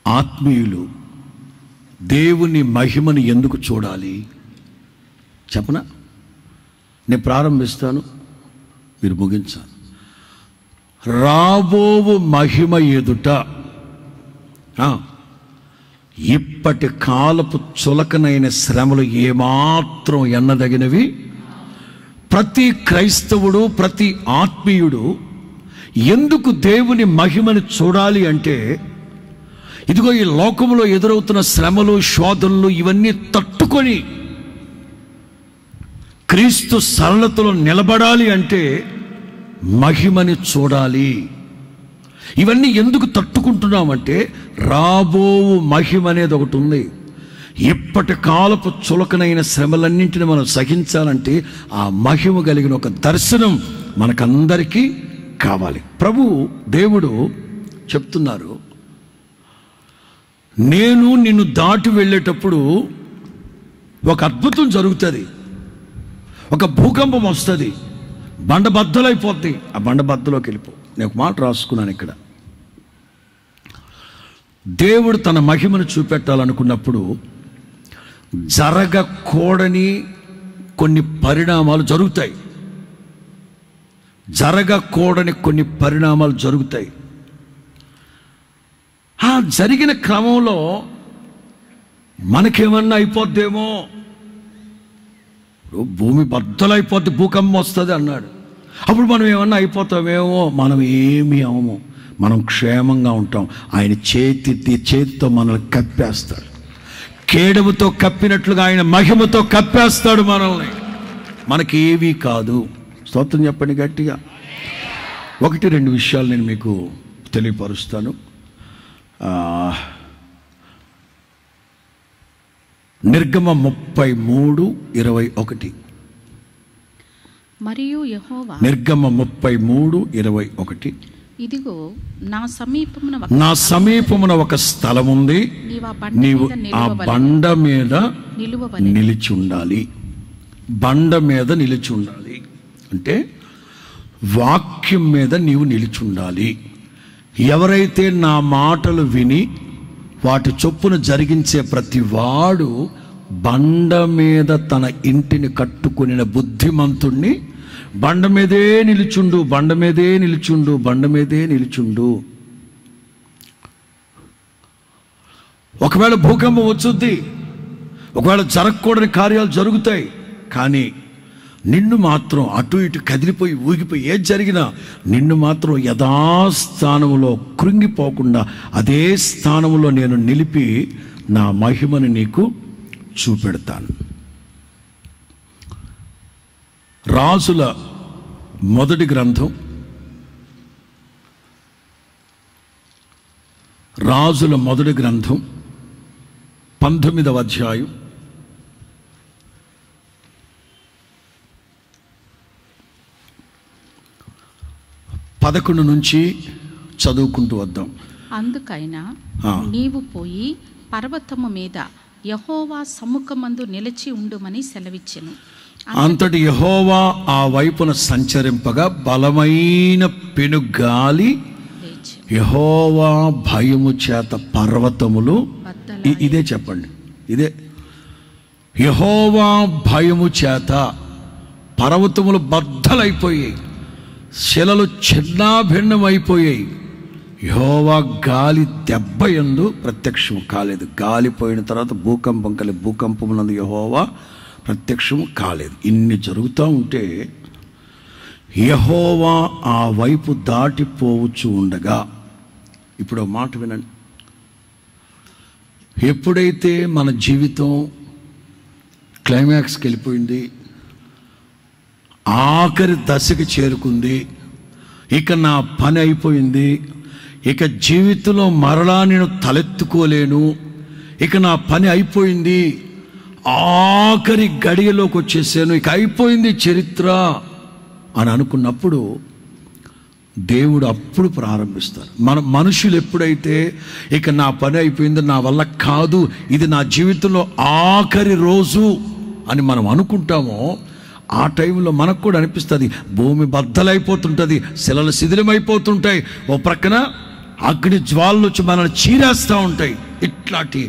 ఆత్మీయులు దేవుని మహిమను ఎందుకు చూడాలి చెప్పనా? నేను ప్రారంభిస్తాను, మీరు ముగించాలి. రాబోవు మహిమ ఎదుట ఇప్పటి కాలపు చులకనైన శ్రమలు ఏమాత్రం ఎన్నదగినవి. ప్రతి క్రైస్తవుడు, ప్రతి ఆత్మీయుడు ఎందుకు దేవుని మహిమని చూడాలి అంటే, ఇదిగో ఈ లోకంలో ఎదురవుతున్న శ్రమలు, శోధనలు ఇవన్నీ తట్టుకొని క్రీస్తు సరళతలో నిలబడాలి అంటే మహిమని చూడాలి. ఇవన్నీ ఎందుకు తట్టుకుంటున్నామంటే, రాబోవు మహిమ అనేది ఒకటి ఉంది. ఇప్పటి కాలపు చులకనైన శ్రమలన్నింటిని మనం సహించాలంటే ఆ మహిమ కలిగిన ఒక దర్శనం మనకందరికీ కావాలి. ప్రభు దేవుడు చెప్తున్నారు, నేను నిన్ను దాటి వెళ్ళేటప్పుడు ఒక అద్భుతం జరుగుతుంది, ఒక భూకంపం వస్తుంది, బండ బద్దలైపోద్ది. ఆ బండ బద్దలోకి వెళ్ళిపో. నేను ఒక మాట రాసుకున్నాను ఇక్కడ. దేవుడు తన మహిమను చూపెట్టాలనుకున్నప్పుడు జరగకూడని కొన్ని పరిణామాలు జరుగుతాయి. జరగకూడని కొన్ని పరిణామాలు జరుగుతాయి. ఆ జరిగిన క్రమంలో మనకేమన్నా అయిపోద్దేమో, భూమి బద్దలైపోద్ది, భూకంపం వస్తుంది అన్నాడు. అప్పుడు మనం ఏమన్నా అయిపోతామేమో. మనం ఏమీ అవము, మనం క్షేమంగా ఉంటాం. ఆయన చేతితో మనల్ని కప్పేస్తాడు. కేడముతో కప్పినట్లుగా ఆయన మహిమతో కప్పేస్తాడు మనల్ని. మనకి ఏవీ కాదు. స్తోత్రం చెప్పండి గట్టిగా. 1-2 విషయాలు నేను మీకు తెలియపరుస్తాను. నిర్గమ 33:21. మరియు యెహోవా, నిర్గమ 33:21, ఇదిగో నా సమీపమున ఒక స్థలం ఉంది, నీవు ఆ బండ మీద నిలిచి ఉండాలి. బండ మీద నిలిచి ఉండాలి అంటే వాక్యం మీద నీవు నిలిచి ఉండాలి. ఎవరైతే నా మాటలు విని వాటి చొప్పున జరిగించే ప్రతి వాడు బండ మీద తన ఇంటిని కట్టుకుని బుద్ధిమంతుణ్ణి బండ మీదే నిలుచుండు, బండ మీదే నిలుచుండు, బండ మీదే నిలుచుండు. ఒకవేళ భూకంపం వచ్చుద్ది, ఒకవేళ జరగకూడని కార్యాలు జరుగుతాయి, కానీ నిన్ను మాత్రం అటు ఇటు కదిలిపోయి ఊగిపోయి ఏది జరిగినా నిన్ను మాత్రం యథాస్థానంలో కృంగిపోకుండా అదే స్థానంలో నేను నిలిపి నా మహిమను నీకు చూపెడతాను. రాజుల మొదటి గ్రంథం, రాజుల మొదటి గ్రంథం 19వ అధ్యాయం 11 నుంచి చదువుకుంటూ వద్దాం. అందుకైనా నీవు పోయి పర్వతము మీద యెహోవా సముఖమందు నిలిచి ఉండుమని సెలవిచ్చెను. అంతటి యెహోవా ఆ వైపున సంచరింపగా బలమైన పెనుగాలి, యెహోవా భయము చేత పర్వతములు, ఇదే చెప్పండి, ఇదే యెహోవా భయము చేత పర్వతములు బద్దలైపోయాయి, శిలలు చిన్నాభిన్నమైపోయాయి. యెహోవా గాలి దెబ్బ యందు ప్రత్యక్షం కాలేదు. గాలి పోయిన తర్వాత భూకంపం కలిగి భూకంపమునందు యెహోవా ప్రత్యక్షము కాలేదు. ఇన్ని జరుగుతూ ఉంటే యెహోవా ఆ వైపు దాటిపోవచ్చు ఉండగా, ఇప్పుడు మాట వినండి, ఎప్పుడైతే మన జీవితం క్లైమాక్స్కి వెళ్ళిపోయింది, ఆఖరి దశకి చేరుకుంది, ఇక నా పని అయిపోయింది, ఇక జీవితంలో మరలా నేను తలెత్తుకోలేను, ఇక నా పని అయిపోయింది, ఆఖరి గడియలోకి వచ్చేసాను, ఇక అయిపోయింది చరిత్ర అని అనుకున్నప్పుడు దేవుడు అప్పుడు ప్రారంభిస్తారు. మనుషులు ఎప్పుడైతే ఇక నా పని అయిపోయింది, నా వల్ల కాదు, ఇది నా జీవితంలో ఆఖరి రోజు అని మనం అనుకుంటామో, ఆ టైంలో మనకు కూడా అనిపిస్తుంది భూమి బద్దలైపోతుంటుంది, శిలలు శిథిలమైపోతుంటాయి, ఓ ప్రక్కన అగ్ని జ్వాలలు వచ్చి మనల్ని చీరేస్తూ ఉంటాయి. ఇట్లాంటి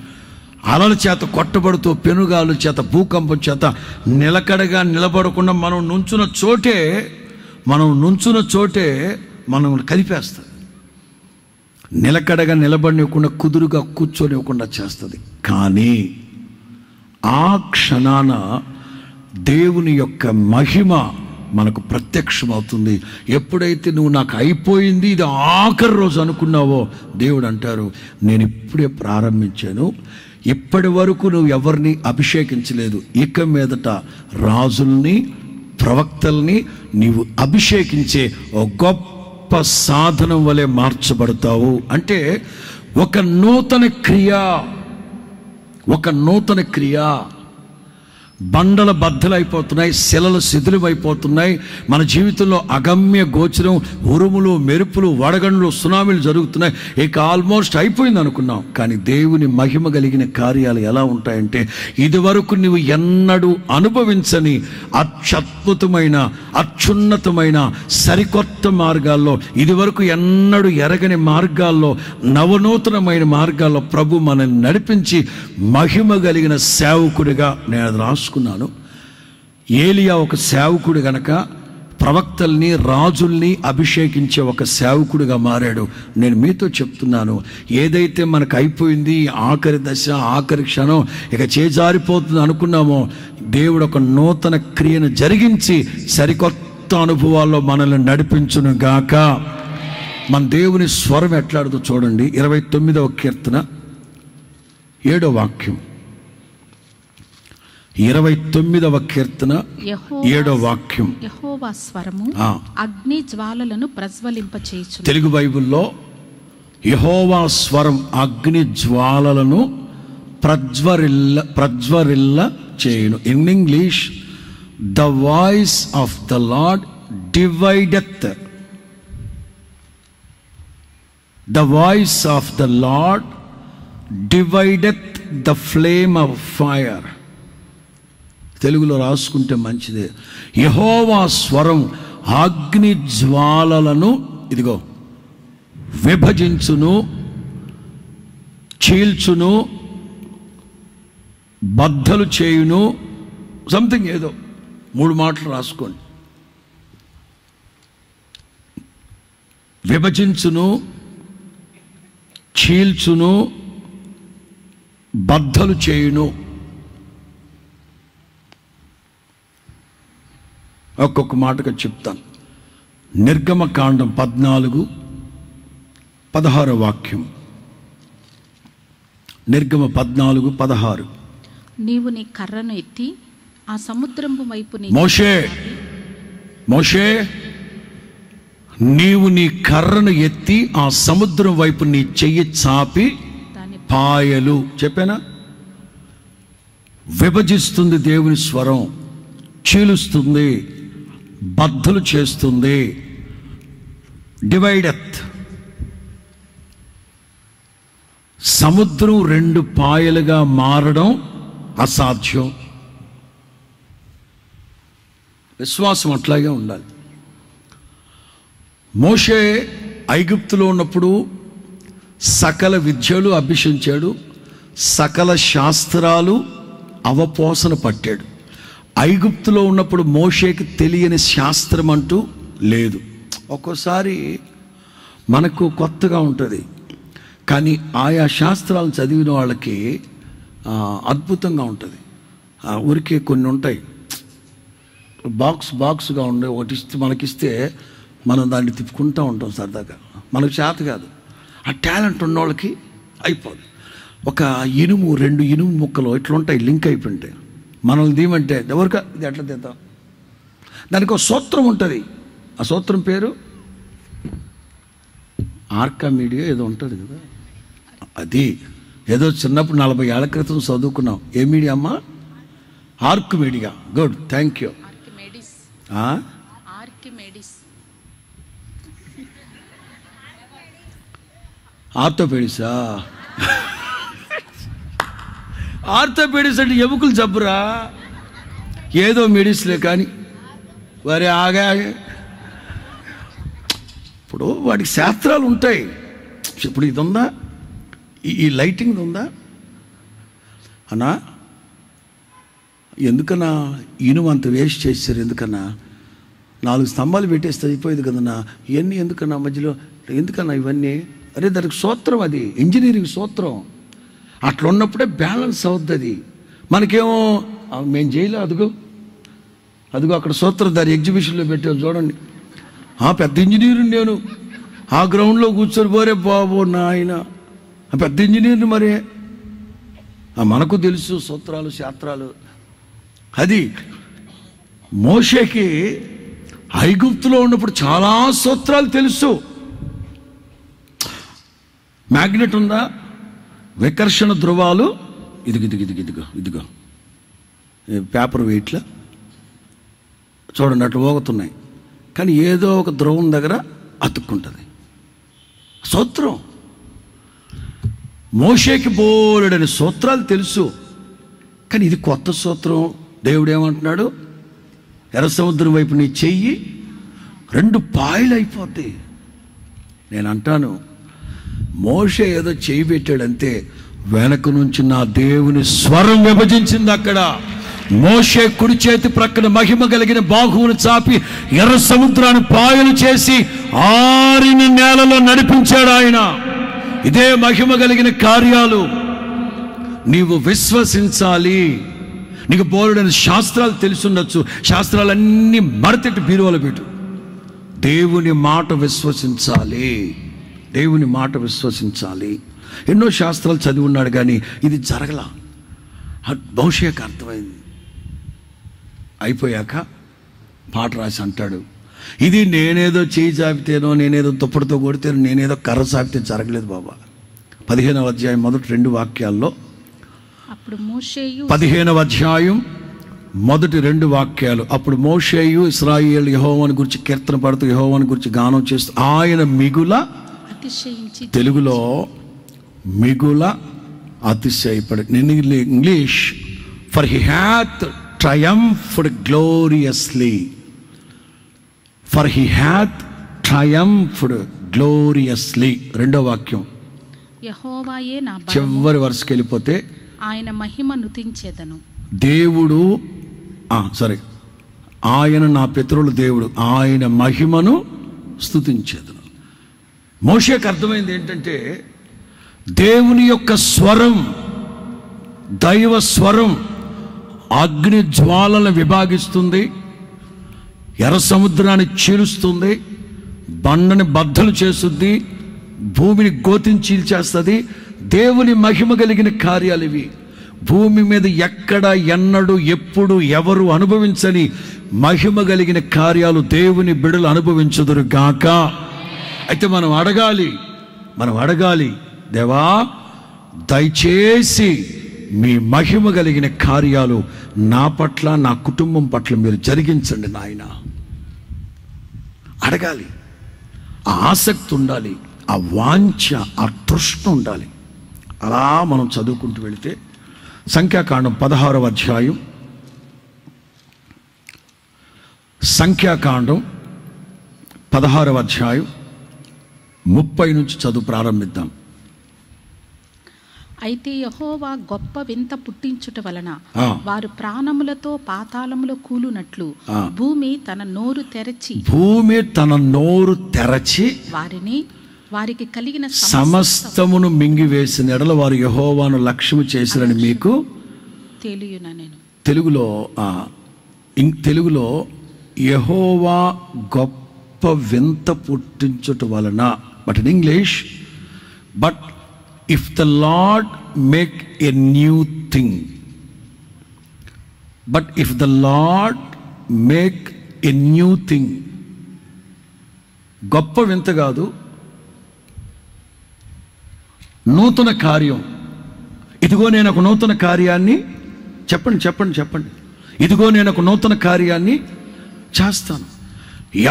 అలల చేత కొట్టబడుతూ, పెనుగాలు చేత, భూకంపం చేత నిలకడగా నిలబడకుండా మనం నుంచున్న చోటే మనం కలిపేస్తుంది. నిలకడగా నిలబడివ్వకుండా, కుదురుగా కూర్చొనివ్వకుండా చేస్తుంది. కానీ ఆ క్షణాన దేవుని యొక్క మహిమ మనకు ప్రత్యక్షమవుతుంది. ఎప్పుడైతే నువ్వు నాకు అయిపోయింది, ఇది ఆఖరి రోజు అనుకున్నావో, దేవుడు అంటారు నేను ఇప్పుడే ప్రారంభించాను, ఇప్పటి వరకు నువ్వు ఎవరిని అభిషేకించలేదు, ఇక మీదట రాజుల్ని, ప్రవక్తల్ని నీవు అభిషేకించే ఓ గొప్ప సాధనం వలె మార్చబడతావు. అంటే ఒక నూతన క్రియ. బండల బద్దలైపోతున్నాయి, శిలలు శిథిలమైపోతున్నాయి, మన జీవితంలో అగమ్య గోచరం, ఉరుములు, మెరుపులు, వడగండ్లు, సునామీలు జరుగుతున్నాయి, ఇక ఆల్మోస్ట్ అయిపోయింది అనుకున్నాం. కానీ దేవుని మహిమ కలిగిన కార్యాలు ఎలా ఉంటాయంటే, ఇదివరకు నువ్వు ఎన్నడూ అనుభవించని అత్యద్భుతమైన, అత్యున్నతమైన, సరికొత్త మార్గాల్లో, ఇదివరకు ఎన్నడూ ఎరగని మార్గాల్లో, నవనూతనమైన మార్గాల్లో ప్రభు మనల్ని నడిపించి మహిమ కలిగిన సేవకుడిగా నేను రాసుకున్నాను. ఏలియా ఒక సేవకుడు గనక ప్రవక్తల్ని, రాజుల్ని అభిషేకించే ఒక సేవకుడిగా మారాడు. నేను మీతో చెప్తున్నాను, ఏదైతే మనకు అయిపోయింది, ఆఖరి దశ, ఆఖరి క్షణం, ఇక చేజారిపోతుంది అనుకున్నామో, దేవుడు ఒక నూతన క్రియను జరిగించి సరికొత్త అనుభవాల్లో మనల్ని నడిపించును గాక. మన దేవుని స్వరం ఎట్లాడుతూ చూడండి. 29వ కీర్తన 7వ వాక్యం. 29వ కీర్తన 7వ వాక్యం. యెహోవా స్వరము అగ్ని జ్వాలలను ప్రజ్వలింపచేయుచును. తెలుగు బైబిల్లో యెహోవా స్వరం అగ్ని జ్వాలలను ప్రజ్వరిల్ల చేయును. In English, the voice of the Lord divideth. The voice of the Lord divideth the flame of fire. తెలుగులో రాసుకుంటే మంచిదే. యెహోవా స్వరం అగ్ని జ్వాలలను ఇదిగో విభజించును, చీల్చును, బద్దలు చేయును. సంథింగ్ ఏదో 3 మాటలు రాసుకోండి. విభజించును, చీల్చును, బద్దలు చేయును. ఒక్కొక్క మాటగా చెప్తాను. నిర్గమకాండం 14:16 వాక్యం. నిర్గమ 14:16. నీవు నీ కర్రను ఎత్తి ఆ సముద్రము వైపు మోషే నీవు నీ కర్రను ఎత్తి ఆ సముద్రం వైపు నీ చెయ్యి చాపి పాయలు. చెప్పానా? విభజిస్తుంది దేవుని స్వరం, చీలుస్తుంది, బద్దలు చేస్తుంది. డివైడెత్. సముద్రం 2 పాయలుగా మారడం అసాధ్యం. విశ్వాసం అట్లాగే ఉండాలి. మోషే ఐగుప్తులో ఉన్నప్పుడు సకల విద్యలు అభ్యసించాడు, సకల శాస్త్రాలు అవపోసన పట్టాడు. ఐగుప్తులో ఉన్నప్పుడు మోషేకి తెలియని శాస్త్రం అంటూ లేదు. ఒక్కోసారి మనకు కొత్తగా ఉంటుంది, కానీ ఆయా శాస్త్రాలు చదివిన వాళ్ళకి అద్భుతంగా ఉంటుంది. ఊరికే కొన్ని ఉంటాయి, బాక్స్గా ఉండే ఒకటి ఇస్తే మనకిస్తే మనం దాన్ని తిప్పుకుంటూ ఉంటాం సరదాగా. మనకు చేత కాదు. ఆ టాలెంట్ ఉన్న వాళ్ళకి అయిపోదు. ఒక 2 ఇనుము ముక్కలు ఇట్లా ఉంటాయి, లింక్ అయిపోయింటాయి. మనల్ని దీమంటే ఎవరికా ఇది ఎట్లా తీద్దాం, దానికి ఒక సూత్రం ఉంటుంది. ఆ సూత్రం పేరు ఆర్కామీడియా ఏదో ఉంటుంది కదా. అది ఏదో చిన్నప్పుడు 40 ఏళ్ల క్రితం చదువుకున్నాం. ఏ మీడియా అమ్మా? ఆర్కిమెడియా. Good, thank you. ఆర్థోపెడిసా? ఆర్థోపెడిస్ అంటే ఎముకలు జబ్బురా, ఏదో మెడిసిన్లే కానీ వారి ఆగా. ఇప్పుడు వాడికి శాస్త్రాలు ఉంటాయి. ఇప్పుడు ఇది ఉందా, ఈ లైటింగ్ ఉందా అన్నా? ఎందుకన్నా ఇనుము అంత వేస్ట్ చేశారు? ఎందుకన్నా 4 స్తంభాలు పెట్టేస్తే అయిపోయేది కదన్నా. ఇవన్నీ ఎందుకన్నా మధ్యలో? ఎందుకన్నా ఇవన్నీ? అరే దానికి సూత్రం, అది ఇంజనీరింగ్ సూత్రం. అట్లా ఉన్నప్పుడే బ్యాలెన్స్ అవుద్ది. అది మనకేమో మేము చేయలే. అదిగో అక్కడ సూత్రధారి ఎగ్జిబిషన్లో పెట్టారు చూడండి. పెద్ద ఇంజనీరు నేను, ఆ గ్రౌండ్లో కూర్చొని పోరే బాబు నాయన, పెద్ద ఇంజనీర్ని. మరి మనకు తెలుసు సూత్రాలు శాస్త్రాలు. అది మోషేకి ఐగుప్తులో ఉన్నప్పుడు చాలా సూత్రాలు తెలుసు. మ్యాగ్నెట్ ఉందా? వికర్షణ ధ్రువాలు ఇదిగో పేపర్ వెయిట్లా చూడండి అట్లా పోగుతున్నాయి. కానీ ఏదో ఒక ధ్రువం దగ్గర అతుక్కుంటుంది. సూత్రం. మోషేకి బోలెడని సూత్రాలు తెలుసు. కానీ ఇది కొత్త సూత్రం. దేవుడు ఏమంటున్నాడు? ఎర్ర సముద్రం వైపు నీ చెయ్యి 2 పాయలు అయిపోతాయి. నేను అంటాను, మోషే ఏదో చెయ్యి పెట్టాడంతే, వెనక నుంచి నా దేవుని స్వరం విభజించింది. అక్కడ మోషే కుడి చేతి ప్రక్కన మహిమ కలిగిన బాహువును చాపి ఎర్ర సముద్రాన్ని పాయలు చేసి ఆరిన నేలలో నడిపించాడు ఆయన. ఇదే మహిమ కలిగిన కార్యాలు. నీవు విశ్వసించాలి. నీకు బోలెడని శాస్త్రాలు తెలుసుండొచ్చు, శాస్త్రాలన్నీ మడతెట్టి బీరువాలో పెట్టు. దేవుని మాట విశ్వసించాలి. దేవుని మాట విశ్వసించాలి. ఎన్నో శాస్త్రాలు చదివి ఉన్నాడు కానీ ఇది జరగలా. మోషేకి అర్థమైంది. అయిపోయాక పాట రాసి అంటాడు, ఇది నేనేదో చేయి చాపితేనో, నేనేదో దుప్పటితో కొడితేనో, నేనేదో కర్ర చాపితే జరగలేదు బాబా. 15వ అధ్యాయం మొదటి 2 వాక్యాల్లో, 15వ అధ్యాయం మొదటి 2 వాక్యాలు. అప్పుడు మోషేయు ఇశ్రాయేలు యెహోవాను గురించి కీర్తన పడుతూ యెహోవాను గురించి గానం చేస్తూ ఆయన మిగుల, తెలుగులో మిగుల అతిశయపడి, English for he hath triumphed gloriously. For he hath triumphed gloriously. 2వ వాక్యం యెహోవాయే నా బలము, చివరి వరుసకి వెళ్ళిపోతే ఆయన మహిమ నుతించెదను. దేవుడు ఆయన నా పితరుల దేవుడు, ఆయన మహిమను స్తుతించెదను. మోషేకి అర్థమైంది ఏంటంటే దేవుని యొక్క స్వరం, దైవ స్వరం అగ్ని జ్వాలను విభాగిస్తుంది, ఎర్ర సముద్రాన్ని చీలుస్తుంది, బండని బద్దలు చేస్తుంది, భూమిని గోతిని చీల్చేస్తుంది. దేవుని మహిమ కలిగిన కార్యాలు ఇవి. భూమి మీద ఎక్కడ ఎన్నడూ ఎప్పుడు ఎవరు అనుభవించని మహిమ కలిగిన కార్యాలు దేవుని బిడ్డలు అనుభవించుదురు గాక. అయితే మనం అడగాలి, దేవా దయచేసి మీ మహిమ కలిగిన కార్యాలు నా పట్ల, నా కుటుంబం పట్ల మీరు జరిగించండి నాయన. అడగాలి. ఆ ఆసక్తి ఉండాలి, ఆ వాంఛ, ఆ తృష్ణ ఉండాలి. అలా మనం చదువుకుంటూ వెళితే సంఖ్యాకాండం 16వ అధ్యాయం, సంఖ్యాకాండం 16వ అధ్యాయం 30 నుంచి చదువు ప్రారంభిద్దాం. అయితే యెహోవా గొప్ప వింత పుట్టించుట వలన వారు ప్రాణములతో పాతాళములో కూలునట్లు భూమి తన నోరు తెరచి వారికి కలిగిన సమస్తమును మింగివేసిన ఎడల వారు యెహోవాను లక్ష్యము చేసిరని మీకు తెలియను. తెలుగులో యెహోవా గొప్ప వింత పుట్టించుట వలన, but in English, but if the Lord make a new thing, but if the Lord make a new thing, గొప్ప వింత కాదు, నూతన కార్యం. ఇదిగో నేను ఒక నూతన కార్యాన్ని చెప్పండి ఇదిగో నేను ఒక నూతన కార్యాన్ని చేస్తాను,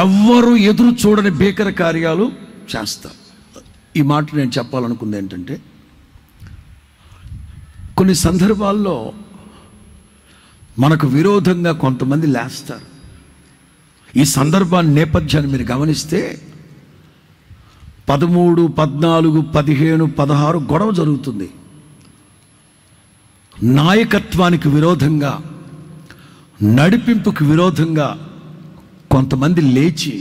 ఎవ్వరూ ఎదురు చూడని భీకర కార్యాలు చేస్తాను. ఈ మాట నేను చెప్పాలనుకుంది ఏంటంటే, కొన్ని సందర్భాల్లో మనకు విరోధంగా కొంతమంది లేస్తారు. ఈ సందర్భాన్ని నేపథ్యాన్ని మీరు గమనిస్తే 13, 14, 15, 16 గొడవ జరుగుతుంది. నాయకత్వానికి విరోధంగా, నడిపింపుకి విరోధంగా కొంతమంది లేచి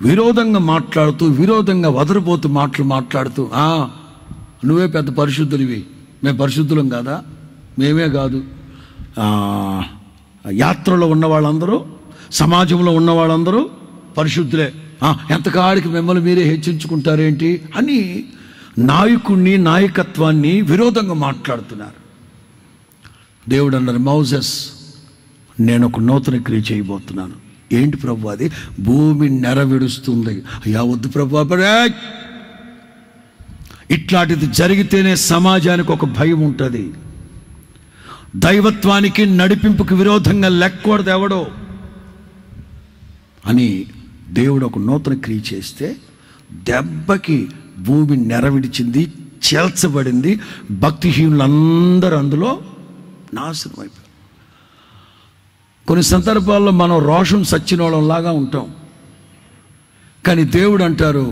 విరోధంగా మాట్లాడుతూ, విరోధంగా వదరబోతూ మాట్లాడుతూ, నువ్వే పెద్ద పరిశుద్ధులివి, మేము పరిశుద్ధులం కాదా, మేమే కాదు, యాత్రలో ఉన్న వాళ్ళందరూ, సమాజంలో ఉన్న వాళ్ళందరూ పరిశుద్ధులే, ఎంతకాడికి మిమ్మల్ని మీరే హెచ్చించుకుంటారేంటి అని నాయకుడిని, నాయకత్వాన్ని విరోధంగా మాట్లాడుతున్నారు. దేవుడు అన్నారు, మోసెస్, నేను ఒక నూతన క్రియ చేయబోతున్నాను. ఏంటి ప్రభు అది? భూమి నెరవిడుస్తుంది. అయ్యా వద్దు ప్రభు, ఇట్లాంటిది జరిగితేనే సమాజానికి ఒక భయం ఉంటుంది. దైవత్వానికి, నడిపింపుకి విరోధంగా లెక్కకూడదు ఎవడో అని దేవుడు ఒక నూతన క్రియ చేస్తే దెబ్బకి భూమి నెరవిడిచింది, చేల్చబడింది. భక్తిహీనులందరూ అందులో నాశనం అయిపోయారు. కొన్ని సందర్భాల్లో మనం రోషం సచ్చినోళ్ళంలాగా ఉంటాం. కానీ దేవుడు అంటారు,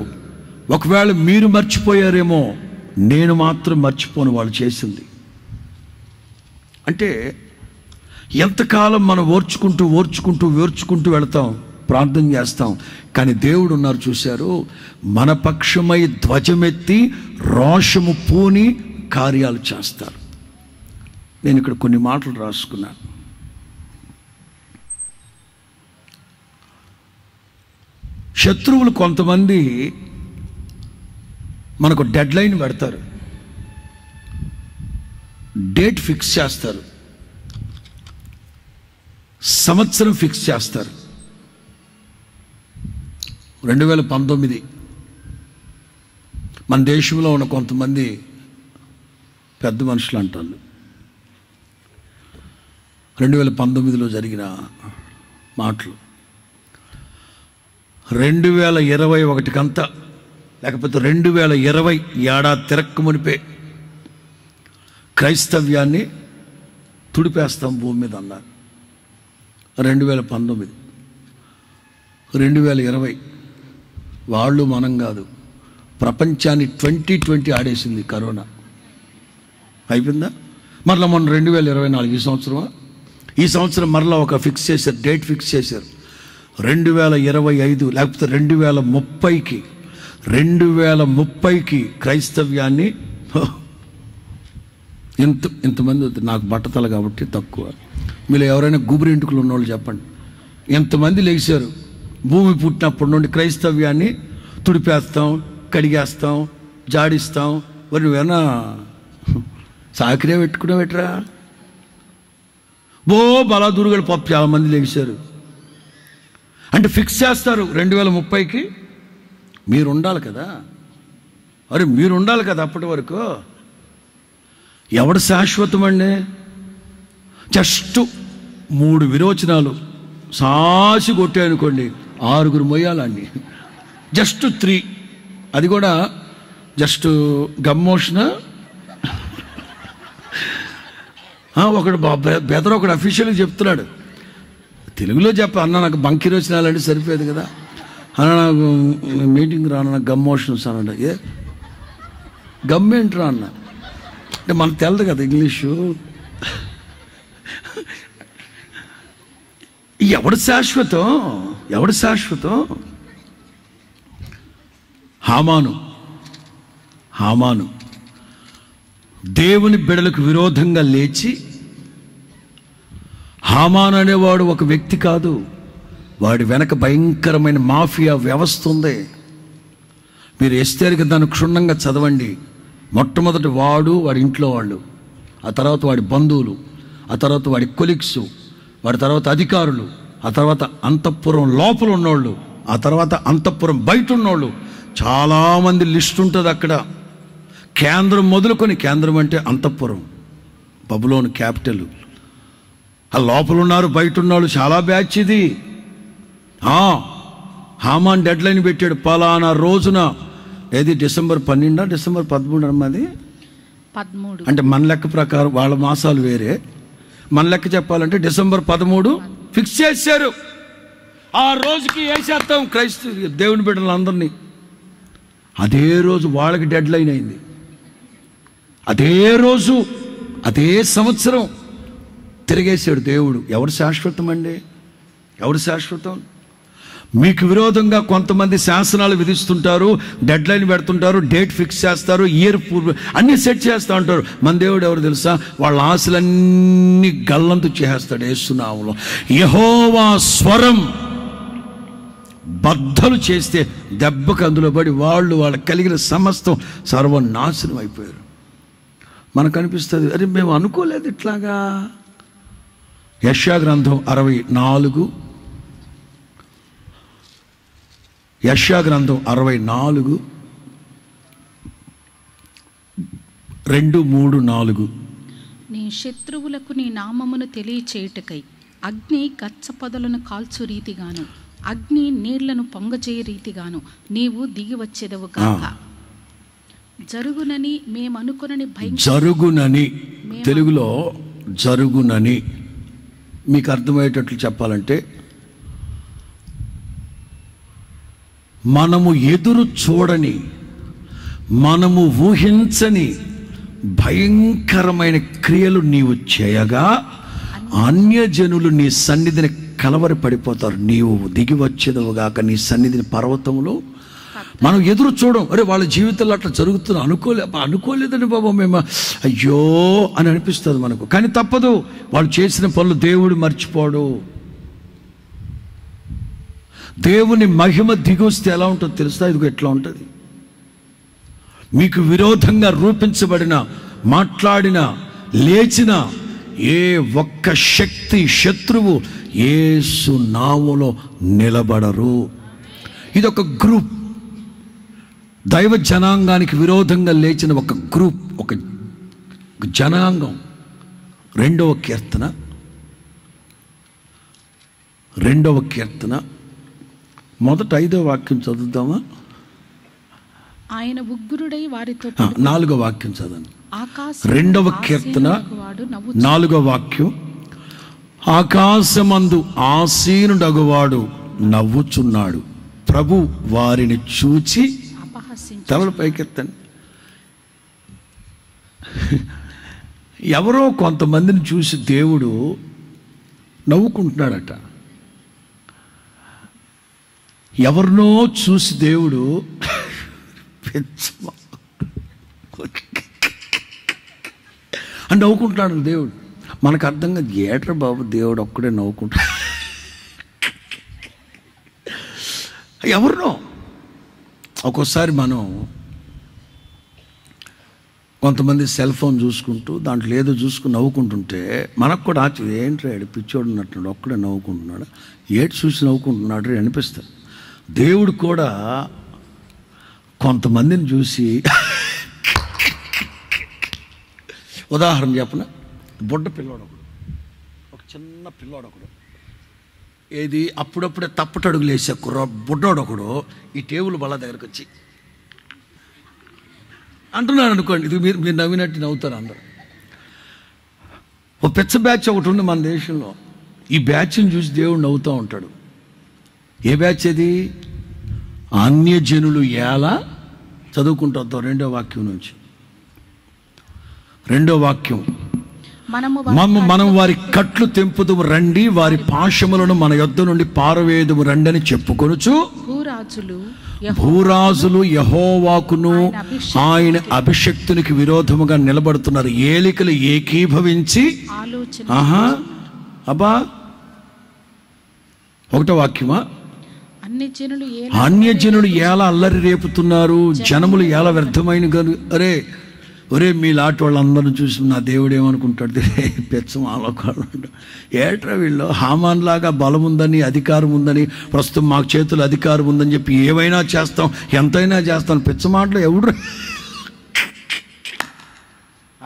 ఒకవేళ మీరు మర్చిపోయారేమో, నేను మాత్రం మర్చిపోను వాళ్ళు చేసింది. అంటే ఎంతకాలం మనం ఓర్చుకుంటూ వెళతాం, ప్రార్థన చేస్తాం. కానీ దేవుడు ఉన్నారు చూశారు, మన పక్షమై ధ్వజమెత్తి రోషము పూని కార్యాలు చేస్తారు. నేను ఇక్కడ కొన్ని మాటలు రాసుకున్నాను. శత్రువులు కొంతమంది మనకు డెడ్ లైన్ పెడతారు, డేట్ ఫిక్స్ చేస్తారు, సంవత్సరం ఫిక్స్ చేస్తారు. 2019 మన దేశంలో ఉన్న కొంతమంది పెద్ద మనుషులు అంటారు, 2019లో జరిగిన మాటలు 2021కంతా, లేకపోతే 2020 ఏడాది తిరక్కు మునిపే క్రైస్తవ్యాన్ని తుడిపేస్తాం భూమి మీద అన్నారు. 2019, 2020 వాళ్ళు మనం కాదు, ప్రపంచాన్ని 2020 ఆడేసింది కరోనా. అయిపోయిందా? మరలా మొన్న 2024 ఈ సంవత్సరమా? ఈ సంవత్సరం మరలా ఒక ఫిక్స్ చేశారు, డేట్ ఫిక్స్ చేశారు. 2025 లేకపోతే 2030కి క్రైస్తవ్యాన్ని ఇంతమంది. నాకు బట్టతల కాబట్టి తక్కువ, మీరు ఎవరైనా గుబురింటుకులు ఉన్నవాళ్ళు చెప్పండి. ఎంతమంది లేచారు భూమి పుట్టినప్పటి నుండి క్రైస్తవ్యాన్ని తుడిపేస్తాం, కడిగేస్తాం, జాడిస్తాం. మరి నువ్వేనా సాకిరే పెట్టుకున్నావేట్రా? బలాదురుగలు పాప చాలా మంది లేచారు. అంటే ఫిక్స్ చేస్తారు 2030కి మీరు ఉండాలి కదా. మీరు ఉండాలి కదా అప్పటి వరకు. ఎవడు శాశ్వతం అండి? జస్ట్ 3 విరోచనాలు సాసి కొట్టాయనుకోండి, 6 మొయ్యాలండి. జస్ట్ 3, అది కూడా జస్ట్ గమ్మోషన. ఒకడు బెదర్ ఒకడు అఫీషియల్గా చెప్తున్నాడు, తెలుగులో అన్న నాకు బంకి విరోచనాలంటే సరిపోయేది కదా అన్న, నాకు మీటింగ్ రాను, నాకు గమ్మోషన్స్ అన్నాడు. గమ్మేంట్రా అన్న అంటే మనకు తెలదు కదా ఇంగ్లీషు. ఎవడు శాశ్వతం? హామాను దేవుని బిడలకు విరోధంగా లేచి, హామాను అనేవాడు ఒక వ్యక్తి కాదు, వాడి వెనక భయంకరమైన మాఫియా వ్యవస్థ ఉంది. మీరు ఎస్తేరుగా దాన్ని క్షుణ్ణంగా చదవండి. మొట్టమొదటి వాడి ఇంట్లో వాళ్ళు, ఆ తర్వాత వాడి బంధువులు, ఆ తర్వాత వాడి కొలీగ్స్, వాడి తర్వాత అధికారులు, ఆ తర్వాత అంతఃపురం లోపల ఉన్నోళ్ళు, ఆ తర్వాత అంతఃపురం బయట ఉన్నోళ్ళు, చాలామంది లిస్ట్ ఉంటుంది అక్కడ. కేంద్రం మొదలుకొని, కేంద్రం అంటే అంతఃపురం, బబులోను క్యాపిటల్, ఆ లోపల ఉన్నారు, బయట ఉన్నారు, చాలా బ్యాచ్ ఇది. హామాన్ డెడ్ లైన్ పెట్టాడు, పలానా రోజున. ఏది డిసెంబర్ 12 డిసెంబర్ 13 అమ్మది 13. అంటే మన లెక్క ప్రకారం వాళ్ళ మాసాలు వేరే, మన లెక్క చెప్పాలంటే డిసెంబర్ 13 ఫిక్స్ చేశారు. ఆ రోజుకి వేసేస్తాం క్రైస్తవ దేవుని బిడ్డలందరినీ. అదే రోజు వాళ్ళకి డెడ్ లైన్ అయింది. అదే రోజు అదే సంవత్సరం తిరిగేశాడు దేవుడు. ఎవరు శాశ్వతం అండి? ఎవరు శాశ్వతం? మీకు విరోధంగా కొంతమంది శాసనాలు విధిస్తుంటారు, డెడ్ లైన్ పెడుతుంటారు, డేట్ ఫిక్స్ చేస్తారు, ఇయర్ అన్నీ సెట్ చేస్తూ ఉంటారు. మన దేవుడు ఎవరు తెలుసా? వాళ్ళ ఆశలన్నీ గల్లంతు చేస్తాడు యేసునామములో. యెహోవా స్వరం బద్దలు చేస్తే దెబ్బకు అందులో పడి వాళ్ళకి కలిగిన సమస్తం సర్వనాశనం అయిపోయారు. మనకు అనిపిస్తుంది, అరే మేము అనుకోలేదు ఇట్లాగా. యెషయా గ్రంథం 64, యెషయా గ్రంథం 64 2, 3, 4. నీ శత్రువులకు నీ నామమును తెలియచేయుటకై అగ్ని గచ్చ పొదలను కాల్చు రీతిగాను, అగ్ని నీళ్లను పొంగజేయ రీతిగాను నీవు దిగి వచ్చేదవు కాక. జరుగునని మేమనుకొనని జరుగునని, తెలుగులో జరుగునని మీకు అర్థమయ్యేటట్లు చెప్పాలంటే, మనము ఎదురు చూడని, మనము ఊహించని భయంకరమైన క్రియలు నీవు చేయగా అన్యజనులు నీ సన్నిధిని కలవరి పడిపోతారు. నీవు దిగి వచ్చేదవుగాక నీ సన్నిధిని పర్వతంలో. మనం ఎదురు చూడం, అరే వాళ్ళ జీవితంలో అట్లా జరుగుతున్నా అనుకోలేదని బాబా మేము, అయ్యో అని అనిపిస్తుంది మనకు. కానీ తప్పదు, వాళ్ళు చేసిన పనులు దేవుడు మర్చిపోడు. దేవుని మహిమ దిగొస్తే ఎలా ఉంటుందో తెలుసా? ఇదిగో ఎట్లా ఉంటుంది. మీకు విరోధంగా రూపించబడిన, మాట్లాడిన, లేచిన ఏ ఒక్క శక్తి, శత్రువు యేసు నామములో నిలబడరు. ఇదొక గ్రూప్, దైవ జనాంగానికి విరోధంగా లేచిన ఒక గ్రూప్, ఒక జనాంగం. 2వ కీర్తన 2వ కీర్తన మొదట 5వ వాక్యం చదువుతామా? ఆయన ఉగ్రుడై వారితో 4వ వాక్యం చదవండి. 2వ కీర్తన 4వ వాక్యం. ఆకాశమందు ఆసీనుడగువాడు నవ్వుచున్నాడు, ప్రభు వారిని చూచి. తలలు పైకెత్తండి. ఎవరో కొంతమందిని చూసి దేవుడు నవ్వుకుంటున్నాడట. ఎవరినో చూసి దేవుడు అని నవ్వుకుంటున్నాడు దేవుడు. మనకు అర్థం కాదు, ఏట్రా బాబు దేవుడు ఒక్కడే నవ్వుకుంటాడు. ఎవరినో ఒక్కోసారి మనం కొంతమంది సెల్ ఫోన్ చూసుకుంటూ దాంట్లో ఏదో చూసుకుని నవ్వుకుంటుంటే మనకు కూడా ఏంట్రా పిచ్చోడు ఉన్నట్టున్నాడు, ఒక్కడే నవ్వుకుంటున్నాడు, ఏటి చూసి నవ్వుకుంటున్నాడు అనిపిస్తుంది. దేవుడు కూడా కొంతమందిని చూసి, ఉదాహరణ చెప్పన, బుడ్డ పిల్లోడు ఒకడు, ఒక చిన్న పిల్లోడు ఒకడు, ఏది అప్పుడప్పుడే తప్పటడుగులు వేసే బుడ్డోడు ఒకడు ఈ టేబుల్ బల్ల దగ్గరకు వచ్చి అంటున్నాడు అనుకోండి. ఇది మీరు నవ్వినట్టు నవ్వుతారు అందరు. ఓ పెద్ద బ్యాచ్ ఒకటి ఉంది మన దేశంలో. ఈ బ్యాచ్ని చూసి దేవుడు నవ్వుతూ ఉంటాడు. ఏ బ్యాచ్ అది? అన్యజనులు ఎలా చదువుకుంటాం. 2వ వాక్యం నుంచి 2వ వాక్యం. మనం వారి కట్లు తెంపుదుము రండి, వారి పాశములను మన యొద్ద నుండి పారవేదుము రండి అని చెప్పుకొనుచు భూరాజులు యెహోవాకును ఆయన అభిషక్తునికి విరోధముగా నిలబడుతున్నారు. ఏలికలు ఏకీభవించి అబ్బా 1వ వాక్యమా, అన్యజనులు ఎలా అల్లరి రేపుతున్నారు, జనములు ఎలా వ్యర్థమైన. ఒరే మీలాంటి వాళ్ళందరిని చూసి నా దేవుడు ఏమనుకుంటాడు, పెచ్చం ఆలోకాలు ఏట్రా వీళ్ళు హామాన్ లాగా బలం ఉందని, అధికారం ఉందని, ప్రస్తుతం మాకు చేతులు అధికారం ఉందని చెప్పి ఏమైనా చేస్తాం, ఎంతైనా చేస్తాం, పెచ్చ మాటలు ఎవడు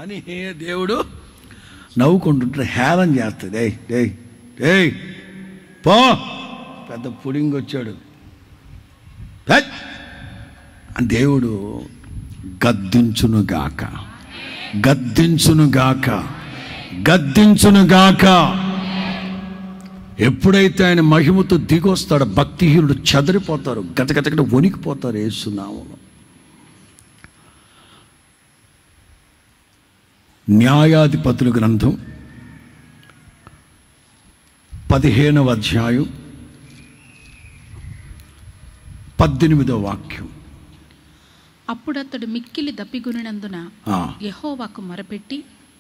అని దేవుడు నవ్వుకుంటుంటే హేళన చేస్తుంది. ఏయ్ ఏయ్ పో, పెద్ద పుడింగ్ వచ్చాడు అని దేవుడు గద్దించునుగాక, గద్దించునుగాక, గద్దించునుగాక. ఎప్పుడైతే ఆయన మహిమతో దిగొస్తాడో భక్తిహీనుడు చెదరిపోతారు, గతగతగట వణికిపోతారు యేసునామములో. న్యాయాధిపతుల గ్రంథం 15వ అధ్యాయం 18వ వాక్యం. అప్పుడు అతడు మిక్కిలి దప్పిగొనినందున యెహోవాకు మొరపెట్టి,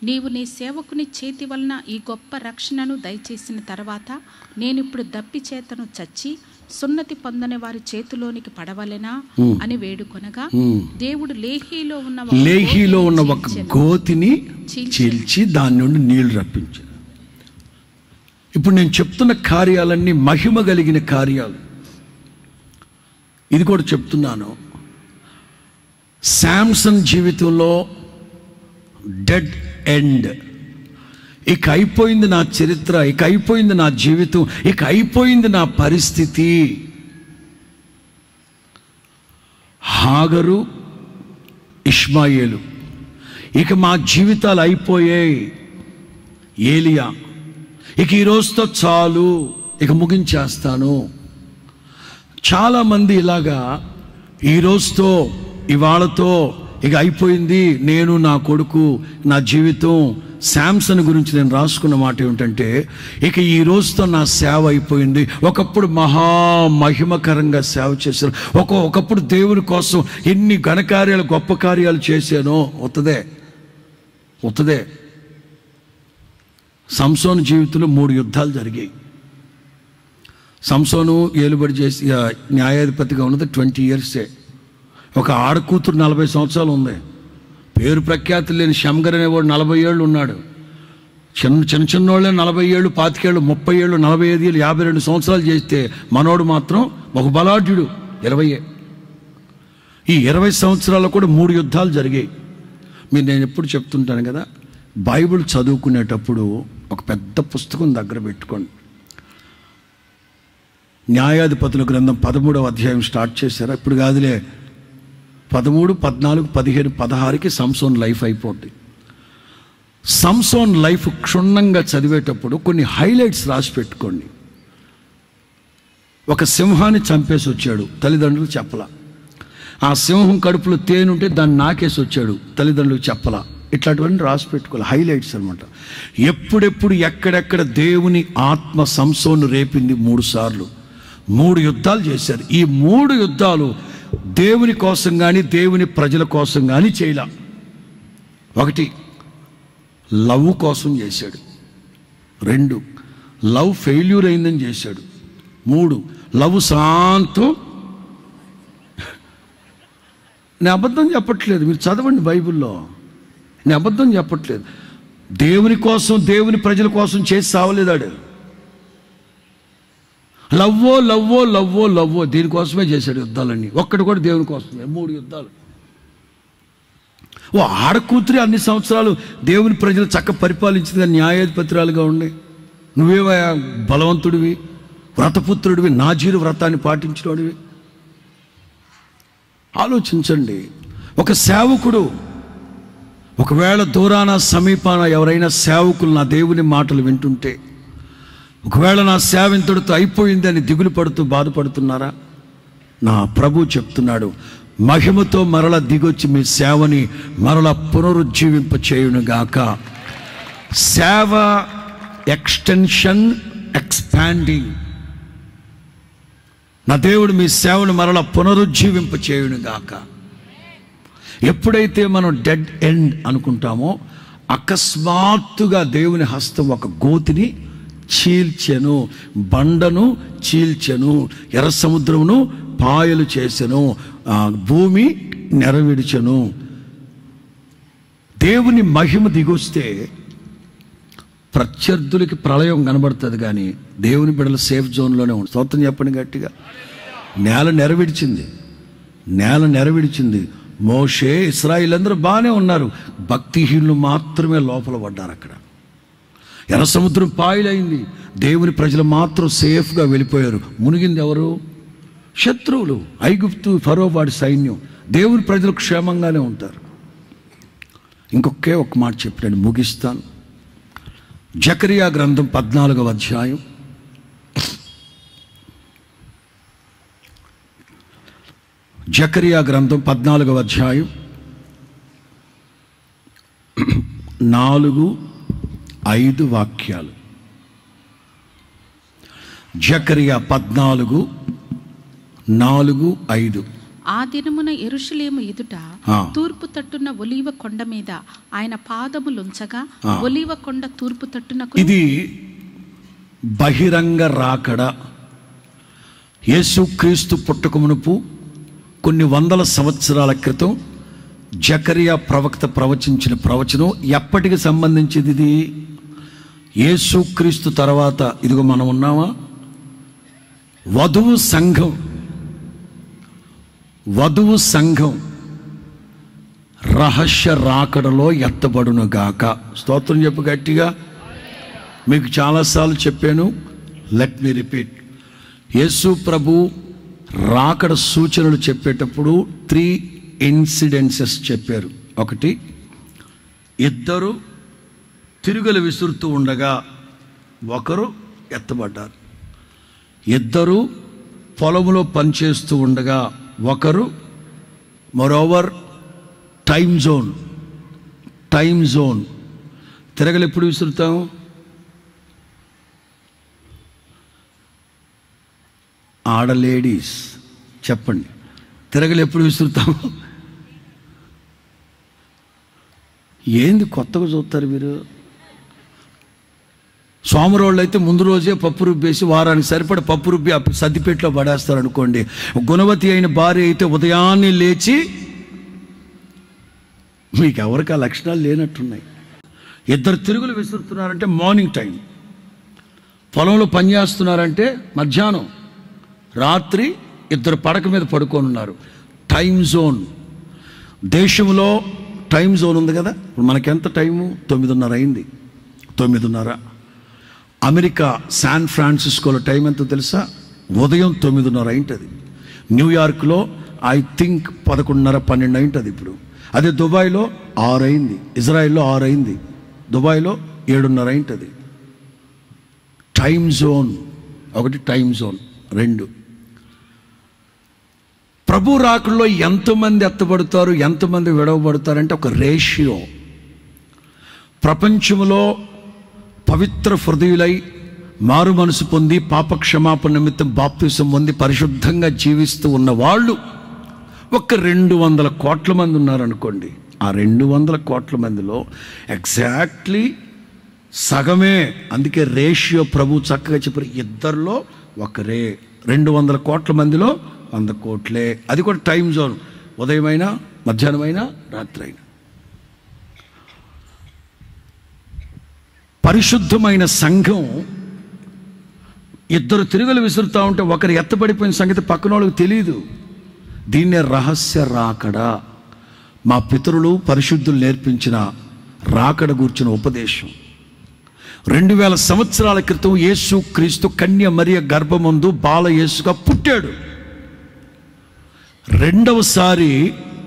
నీవు నీ సేవకుని చేతి వలన ఈ గొప్ప రక్షణను దయచేసిన తర్వాత నేనిప్పుడు దప్పి చేతను చచ్చి సున్నతి పొందని వారి చేతిలోనికి పడవలెనా అని వేడుకొనగా, దేవుడు లేహీలో ఉన్న ఒక గోతిని చీల్చి దాని నుండి నీళ్లు రప్పించాడు. ఇప్పుడు నేను చెప్తున్న కార్యాలన్నీ మహిమ కలిగిన కార్యాలు. ఇది కూడా చెప్తున్నాను, శాంసన్ జీవితంలో డెడ్ ఎండ్. ఇక అయిపోయింది నా చరిత్ర, ఇక అయిపోయింది నా జీవితం, ఇక అయిపోయింది నా పరిస్థితి. హాగరు, ఇష్మాయేలు, ఇక మా జీవితాలు అయిపోయాయి. ఏలియా, ఇక ఈ రోజుతో చాలు, ఇక ముగించేస్తాను. చాలామంది ఇలాగా ఈ రోజుతో, ఇవాళతో ఇక అయిపోయింది, నేను నా కొడుకు నా జీవితం. శాంసన్ గురించి నేను రాసుకున్న మాట ఏమిటంటే, ఇక ఈ రోజుతో నా సేవ అయిపోయింది. ఒకప్పుడు మహిమకరంగా సేవ చేశాను, ఒకప్పుడు దేవుని కోసం ఎన్ని ఘనకార్యాలు గొప్ప కార్యాలు చేశానో. ఉత్తదే సంసోను జీవితంలో 3 యుద్ధాలు జరిగాయి. సంసోను ఏలుబడి చేసి న్యాయాధిపతిగా ఉన్నది 20 years. ఒక ఆడకూతురు 40 సంవత్సరాలు ఉంది. పేరు ప్రఖ్యాతులు లేని షమ్గర్ అనేవాడు 40 ఏళ్ళు ఉన్నాడు. చిన్నోళ్ళే 40 ఏళ్ళు, 25 ఏళ్ళు, 30 ఏళ్ళు, 45 ఏళ్ళు, 52 సంవత్సరాలు చేస్తే మనోడు మాత్రం ఒక బలాఢ్యుడు 20. ఈ 20 సంవత్సరాల్లో కూడా 3 యుద్ధాలు జరిగాయి. నేను ఎప్పుడు చెప్తుంటాను కదా, బైబిల్ చదువుకునేటప్పుడు ఒక పెద్ద పుస్తకం దగ్గర పెట్టుకోండి. న్యాయాధిపతుల గ్రంథం 13వ అధ్యాయం స్టార్ట్ చేశారా? ఇప్పుడు కాదులే, 13, 14, 15, 16కి సంసోన్ లైఫ్ అయిపోద్ది. సంసోన్ లైఫ్ క్షుణ్ణంగా చదివేటప్పుడు కొన్ని హైలైట్స్ రాసి పెట్టుకోండి. ఒక సింహాన్ని చంపేసి వచ్చాడు, తల్లిదండ్రులు చెప్పలా. ఆ సింహం కడుపులో తేనుంటే దాన్ని నాకేసి వచ్చాడు, తల్లిదండ్రులకు చెప్పలా. ఇట్లాంటివన్నీ రాసి పెట్టుకోవాలి, హైలైట్స్ అనమాట. ఎప్పుడెప్పుడు ఎక్కడెక్కడ దేవుని ఆత్మ సంసోను రేపింది 3 సార్లు. 3 యుద్ధాలు చేశారు. ఈ 3 యుద్ధాలు దేవుని కోసం కానీ దేవుని ప్రజల కోసం కానీ చేయలా. 1, లవ్ కోసం చేశాడు. 2, లవ్ ఫెయిల్యూర్ అయిందని చేశాడు. 3, లవ్ శాంతం. నేను అబద్ధం చెప్పట్లేదు, మీరు చదవండి బైబిల్లో. నేను అబద్ధం చెప్పట్లేదు. దేవుని కోసం దేవుని ప్రజల కోసం చేసి సావలేదాడు. లవ్వో దీనికోసమే చేశాడు యుద్ధాలన్నీ. ఒక్కటి కూడా దేవుని కోసమే. 3 యుద్ధాలు. ఆడకూతురి అన్ని సంవత్సరాలు దేవుని ప్రజలు చక్క పరిపాలించింది, న్యాయాధిపతురాలుగా ఉండి. నువ్వేవా బలవంతుడివి, వ్రతపుత్రుడివి, నాజీరు వ్రతాన్ని పాటించినోడివి. ఆలోచించండి. ఒక సేవకుడు ఒకవేళ దూరాన సమీపాన ఎవరైనా సేవకులు నా దేవుని మాటలు వింటుంటే, ఒకవేళ నా సేవ ఇంతటితో అయిపోయిందని దిగులు పడుతూ బాధపడుతున్నారా? నా ప్రభు చెప్తున్నాడు, మహిమతో మరల దిగొచ్చి మీ సేవని మరల పునరుజ్జీవింప చేయునుగాక. సేవ ఎక్స్టెన్షన్, ఎక్స్పాండింగ్. నా దేవుడు మీ సేవను మరల పునరుజ్జీవింప చేయునుగాక. ఎప్పుడైతే మనం డెడ్ ఎండ్ అనుకుంటామో, అకస్మాత్తుగా దేవుని హస్తం ఒక గోతిని చీల్చెను, బండను చీల్చెను, ఎర్ర సముద్రమును పాయలు చేసెను, భూమి నెరవిడిచెను. దేవుని మహిమ దిగొస్తే ప్రత్యర్థులకి ప్రళయం కనబడుతుంది, కానీ దేవుని బిడ్డలు సేఫ్ జోన్లోనే ఉంది. స్తోత్రం చెప్పండి గట్టిగా. నేల నెరవిడిచింది. మోషే, ఇశ్రాయేలు అందరూ బాగానే ఉన్నారు, భక్తిహీనులు మాత్రమే లోపల పడ్డారు. అక్కడ ఎర్ర సముద్రం పాయలైంది. దేవుని ప్రజలు మాత్రం సేఫ్గా వెళ్ళిపోయారు. మునిగింది ఎవరు? శత్రువులు, ఐగుప్తు, ఫరో వాడి సైన్యం. దేవుని ప్రజలు క్షేమంగానే ఉంటారు. ఇంకొకే ఒక మాట చెప్పాను, ముగిస్తాను. జకరియా గ్రంథం 14వ అధ్యాయం. జకరియా గ్రంథం 14వ అధ్యాయం 4-5 వాక్యాలు. జకరియా 14:4-5. ఆ దినమున యెరూషలేము ఎదుట తూర్పు తట్టున ఒలీవ కొండ మీద ఆయన పాదములుంచగా ఒలీవ కొండ తూర్పు తట్టున. ఇది బహిరంగ రాకడ. యేసుక్రీస్తు పుట్టకమునుపు కొన్ని వందల సంవత్సరాల క్రితం జకరియా ప్రవక్త ప్రవచించిన ప్రవచనం ఎప్పటికి సంబంధించింది? ఇది యేసుక్రీస్తు తర్వాత. ఇదిగో మనం ఉన్నామా? వధువు సంఘం రహస్య రాకడలో ఎత్తబడునుగాక. స్తోత్రం చెప్పు గట్టిగా. మీకు చాలాసార్లు చెప్పాను, లెట్ మీ రిపీట్. యేసు ప్రభు రాకడ సూచనలు చెప్పేటప్పుడు 3 ఇన్సిడెన్సెస్ చెప్పారు. ఒకటి, ఇద్దరు తిరుగులు విసురుతూ ఉండగా ఒకరు ఎత్తబడ్డారు. ఇద్దరు పొలంలో పనిచేస్తూ ఉండగా ఒకరు, మరోవర్ టైం జోన్. తిరగలు ఎప్పుడు విసురుతాం? ఆడలేడీస్ చెప్పండి, తిరగలు ఎప్పుడు విసురుతాం? ఏంది కొత్తగా చూస్తారు మీరు? సోమరోళ్ళు అయితే ముందు రోజే పప్పు రుబ్బేసి వారానికి సరిపడ పప్పు రుబ్బి సద్దిపేటలో పడేస్తారు అనుకోండి. గుణవతి అయిన భార్య అయితే ఉదయాన్నే లేచి, మీకు ఎవరికి ఆ లక్షణాలు లేనట్టున్నాయి. ఇద్దరు తిరుగులు విసురుతున్నారంటే మార్నింగ్ టైం, పొలంలో పనిచేస్తున్నారంటే మధ్యాహ్నం, రాత్రి ఇద్దరు పడక మీద పడుకొని ఉన్నారు. Time zone. దేశంలో టైం జోన్ ఉంది కదా. ఇప్పుడు మనకెంత టైము? 9:30 అయింది. 9:30. అమెరికా శాన్ ఫ్రాన్సిస్కోలో టైం ఎంతో తెలుసా? ఉదయం 9:30 అయింటుంది. న్యూయార్క్లో ఐ థింక్ 11:30-12 అయింటుంది ఇప్పుడు. అదే దుబాయ్లో 6 అయింది. ఇజ్రాయెల్లో 6 అయింది. దుబాయ్లో 7:30 అయింటుంది. టైం జోన్ ఒకటి, టైం జోన్ 2. ప్రభు రాకడలో ఎంతమంది ఎత్తబడతారు, ఎంతమంది విడవబడతారంటే ఒక రేషియో. ప్రపంచంలో పవిత్ర హృదయులై మారు మనసు పొంది పాపక్షమాపణ నిమిత్తం బాప్తిసం పొంది పరిశుద్ధంగా జీవిస్తూ ఉన్న వాళ్ళు ఒక 200 కోట్ల మంది ఉన్నారనుకోండి. ఆ 200 కోట్ల మందిలో ఎగ్జాక్ట్లీ సగమే. అందుకే రేషియో ప్రభు చక్కగా చెప్పారు, ఇద్దరిలో ఒకరే. 200 కోట్ల మందిలో 100 కోట్లే. అది కూడా టైం జోన్, ఉదయమైనా మధ్యాహ్నమైనా రాత్రి అయినా. పరిశుద్ధమైన సంఘం ఇద్దరు తిరుగులు విసురుతూ ఉంటే ఒకరు ఎత్తబడిపోయిన సంగతి పక్కన వాళ్ళకి తెలియదు. దీన్నే రహస్య రాకడ. మా పితరులు పరిశుద్ధులు నేర్పించిన రాకడ గూర్చిన ఉపదేశం. 2000 సంవత్సరాల క్రితం యేసు క్రీస్తు కన్య మరియ గర్భమందు బాల యేసుగా పుట్టాడు. రెండవసారి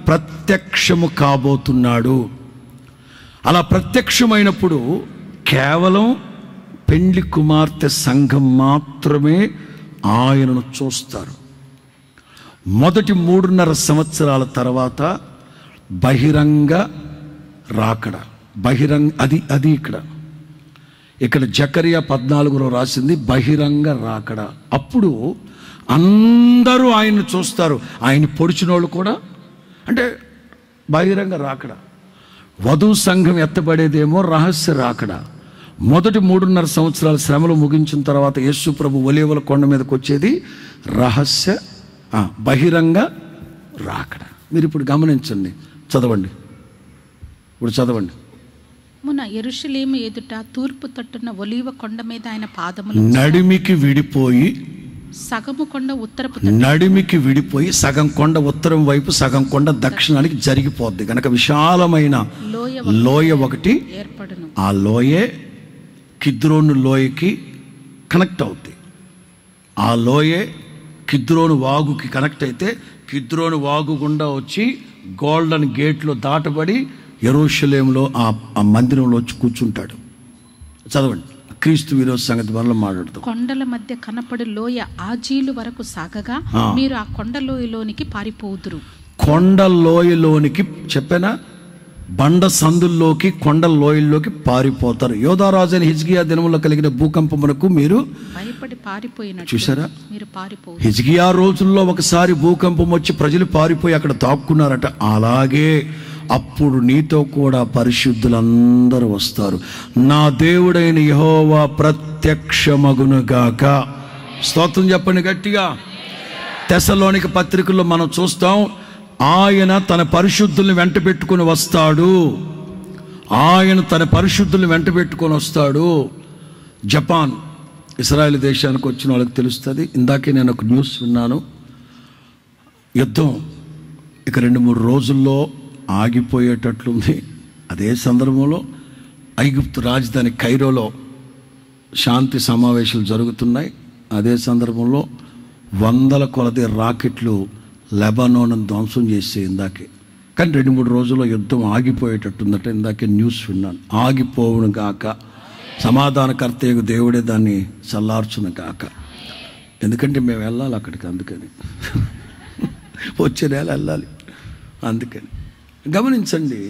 ప్రత్యక్షము కాబోతున్నాడు. అలా ప్రత్యక్షమైనప్పుడు కేవలం పెండ్లి కుమార్తె సంఘం మాత్రమే ఆయనను చూస్తారు. మొదటి 3.5 సంవత్సరాల తర్వాత బహిరంగ రాకడ. అది ఇక్కడ జకరియా 14లో రాసింది బహిరంగ రాకడ. అప్పుడు అందరూ ఆయన్ని చూస్తారు. ఆయన పొడిచినోళ్ళు కూడా. అంటే బహిరంగ రాకడ. వధువు సంఘం ఎత్తబడేదేమో రహస్య రాకడ. మొదటి 3.5 సంవత్సరాల శ్రమలు ముగించిన తర్వాత యేసు ప్రభు ఒలీవల కొండ మీదకి వచ్చేది రహస్య బహిరంగ రాకడ. మీరు ఇప్పుడు గమనించండి, చదవండి. యెరూషలేము ఎదుట తూర్పు తట్టున ఒలీవ కొండ మీద ఆయన పాదములు నడిమికి విడిపోయి, సగము కొండ ఉత్తరపు నడిమికి విడిపోయి సగం కొండ ఉత్తరం వైపు, సగం కొండ దక్షిణానికి జరిగిపోద్ది కనుక విశాలమైన లోయ ఒకటి ఏర్పడును. ఆ లోయే కిద్రోను లోయకి కనెక్ట్ అవుతాయి. ఆ లోయే కిద్రోను వాగుకి కనెక్ట్ అయితే కిద్రోను వాగు గుండా వచ్చి గోల్డెన్ గేట్లో దాటబడి యెరూషలేములో ఆ మందిరంలో వచ్చి కూర్చుంటాడు. చదవండి. క్రీస్తు విరోధ సంగతి వల్ల మాట్లాడుతాం. కొండల మధ్య కనపడు లోయ ఆజీలు వరకు సాగగా మీరు ఆ కొండ లోయలోనికి పారిపోదురు. కొండ లోయలోనికి చెప్పానా, బండ సందుల్లోకి కొండ లోయల్లోకి పారిపోతారు. యోధారాజు అయిన హిజ్కియా దినములో కలిగిన భూకంపమునకు మీరు భయపడి పారిపోయినట్టు చూసారా? మీరు పారిపోరు. హిజ్కియా రోజుల్లో ఒకసారి భూకంపం వచ్చి ప్రజలు పారిపోయి అక్కడ దాక్కున్నారట. అలాగే అప్పుడు నీతో కూడా పరిశుద్ధులందరూ వస్తారు. నా దేవుడైన యెహోవా ప్రత్యక్షమగునుగాక. స్తోత్రం చెప్పండి గట్టిగా. తెస్సలోనిక పత్రికల్లో మనం చూస్తాం, ఆయన తన పరిశుద్ధుల్ని వెంట పెట్టుకుని వస్తాడు. ఆయన తన పరిశుద్ధుల్ని వెంట పెట్టుకొని వస్తాడు. జపాన్ ఇజ్రాయెల్ దేశానికి వచ్చిన వాళ్ళకి తెలుస్తుంది. ఇందాకే నేను ఒక న్యూస్ విన్నాను. యుద్ధం ఇక 2-3 రోజుల్లో ఆగిపోయేటట్లుంది. అదే సందర్భంలో ఐగుప్తు రాజధాని కైరోలో శాంతి సమావేశాలు జరుగుతున్నాయి. అదే సందర్భంలో 100 కొలది రాకెట్లు లెబనాన్ ధ్వంసం చేసే ఇందాకే. కానీ 2-3 రోజుల్లో యుద్ధం ఆగిపోయేటట్టుందట. ఇందాకే న్యూస్ విన్నాను. ఆగిపోవును గాక, సమాధానకర్తయ్యకు దేవుడే దాన్ని చల్లార్చును గాక. ఎందుకంటే మేము వెళ్ళాలి అక్కడికి, అందుకని వచ్చే నెల వెళ్ళాలి. అందుకని గమనించండి,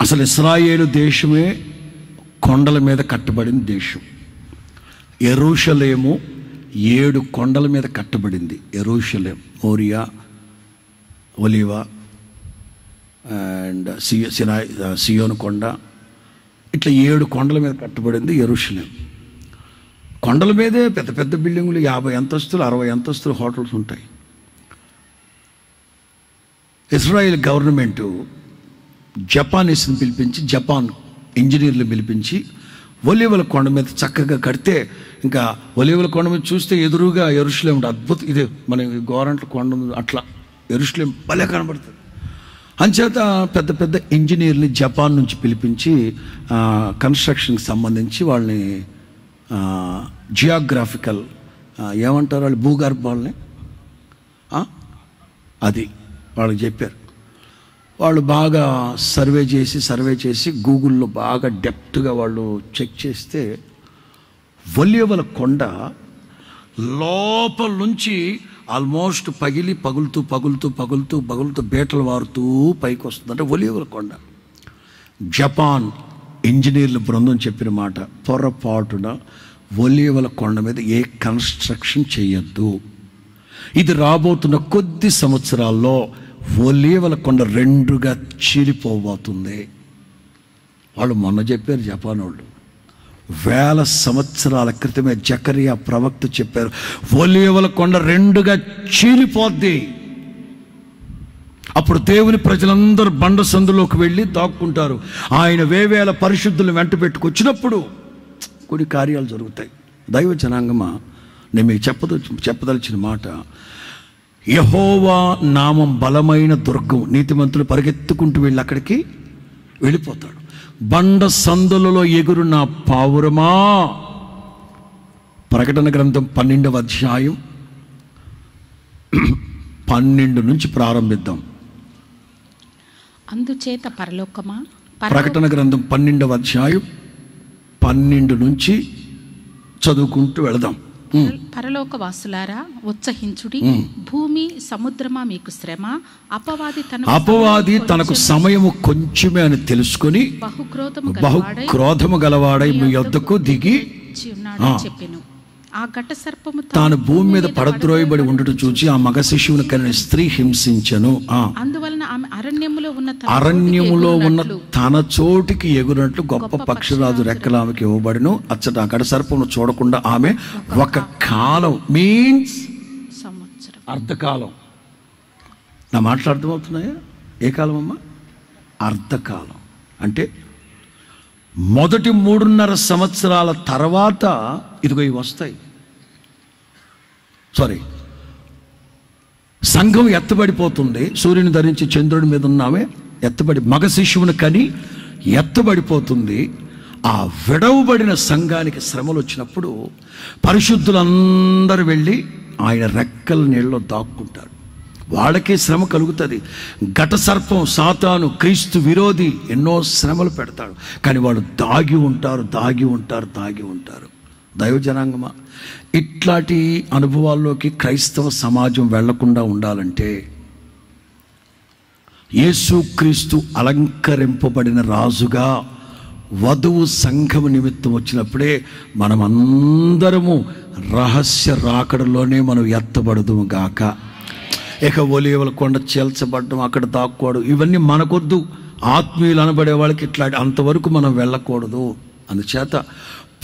అసలు ఇశ్రాయేలు దేశమే కొండల మీద కట్టబడిన దేశం. యెరూషలేము 7 కొండల మీద కట్టబడింది. యెరూషలేం, మోరియా, ఒలీవా అండ్ సియోను కొండ, ఇట్లా 7 కొండల మీద కట్టబడింది యెరూషలేం. కొండల మీదే పెద్ద పెద్ద బిల్డింగులు, 50 అంతస్తులు 60 అంతస్తులు హోటల్స్ ఉంటాయి. ఇజ్రాయెల్ గవర్నమెంటు జపానీస్ని పిలిపించి, జపాన్ ఇంజనీర్లు పిలిపించి ఒలీవల కొండ మీద చక్కగా కడితే, ఇంకా ఒలీవల కొండ మీద చూస్తే ఎదురుగా యెరూషలేం ఉంటుంది. అద్భుతం. ఇదే మన గోరంట్ల కొండ అట్లా యెరూషలేం భలే కనబడుతుంది. అంచేత పెద్ద పెద్ద ఇంజనీర్ని జపాన్ నుంచి పిలిపించి కన్స్ట్రక్షన్కి సంబంధించి వాళ్ళని జియోగ్రాఫికల్ ఏమంటారు వాళ్ళు, భూగర్భాలని అది వాళ్ళకి చెప్పారు. వాళ్ళు బాగా సర్వే చేసి గూగుల్లో బాగా డెప్త్గా వాళ్ళు చెక్ చేస్తే ఒలీవల కొండ లోపల నుంచి ఆల్మోస్ట్ పగులుతూ బీటలు వారుతూ పైకి వస్తుంది. అంటే ఒలీవల కొండ. జపాన్ ఇంజనీర్ల బృందం చెప్పిన మాట, పొరపాటున ఒలీవల కొండ మీద ఏ కన్స్ట్రక్షన్ చేయొద్దు. ఇది రాబోతున్న కొద్ది సంవత్సరాల్లో ఒలీవల కొండ 2గా చీలిపోబోతుంది. వాళ్ళు మొన్న చెప్పారు జపాన్ వాళ్ళు. 1000 సంవత్సరాల క్రితమే జకరియా ప్రవక్త చెప్పారు, ఒలీవల కొండ 2గా చీలిపోద్ది. అప్పుడు దేవుని ప్రజలందరూ బండ సందులోకి వెళ్ళి దాక్కుంటారు. ఆయన వేవేల పరిశుద్ధులను వెంట పెట్టుకొచ్చినప్పుడు కొన్ని కార్యాలు జరుగుతాయి. దైవ జనాంగమా, నేను మీకు చెప్పదలిచిన మాట, యెహోవా నామం బలమైన దుర్గం. నీతిమంతులు పరిగెత్తుకుంటూ వెళ్ళి అక్కడికి వెళ్ళిపోతాడు. బండ సందులలో ఎగురు నా పావురమా. ప్రకటన గ్రంథం 12వ అధ్యాయం 12 నుంచి ప్రారంభిద్దాం. అందుచేత పరలోకమా, ప్రకటన గ్రంథం 12వ అధ్యాయం 12 నుంచి చదువుకుంటూ వెళదాం. పరలోక వాసులారా ఉత్సహించుడి, భూమి సముద్రమా మీకు శ్రమ. అపవాది తనకు సమయము కొంచెమే అని తెలుసుకొని బహుక్రోధము గలవాడై మీ యొద్దకు దిగి చెప్పెను. ఆ ఘట సర్పము తాను భూమి మీద పడద్రోయబడి ఉండటం చూచి ఆ మగ శిశువును కనిన స్త్రీ హింసించెను. అందువలన ఆమె అరణ్యములో ఉన్న తన చోటికి ఎగురినట్లు గొప్ప పక్షిరాజు రెక్కలు ఆమెకి ఇవ్వబడిను. అచ్చట ఆ ఘట సర్పమును చూడకుండా ఆమె ఒక కాలం, మీన్స్ సంవత్సరం, అర్ధకాలం. నా మాటలు అర్థమవుతున్నాయా? ఏ కాలం అమ్మా? అర్ధకాలం. అంటే మొదటి 3.5 సంవత్సరాల తర్వాత ఇదిగో ఇవి వస్తాయి. సంఘం ఎత్తబడిపోతుంది. సూర్యుని ధరించి చంద్రుడి మీద ఉన్నామే ఎత్తబడి మగ శిశువును కని ఎత్తబడిపోతుంది. ఆ విడవబడిన సంఘానికి శ్రమలు వచ్చినప్పుడు పరిశుద్ధులందరూ వెళ్ళి ఆయన రెక్కల నీళ్ళలో దాక్కుంటారు. వాళ్ళకే శ్రమ కలుగుతుంది. ఘట సర్పం సాతాను క్రీస్తు విరోధి ఎన్నో శ్రమలు పెడతాడు, కానీ వాళ్ళు దాగి ఉంటారు. దైవజనాంగమా, ఇట్లాంటి అనుభవాల్లోకి క్రైస్తవ సమాజం వెళ్లకుండా ఉండాలంటే యేసుక్రీస్తు అలంకరింపబడిన రాజుగా వధువు సంఘము నిమిత్తం వచ్చినప్పుడే మనమందరము రహస్య రాకడలోనే మనం ఎత్తబడదుము గాక. ఇక ఒలీవల కొండ చేల్చబడ్డం, అక్కడ దాక్కోవడం, ఇవన్నీ మనకొద్దు. ఆత్మీయులు అనబడే వాళ్ళకి ఇట్లాంటి అంతవరకు మనం వెళ్ళకూడదు. అందుచేత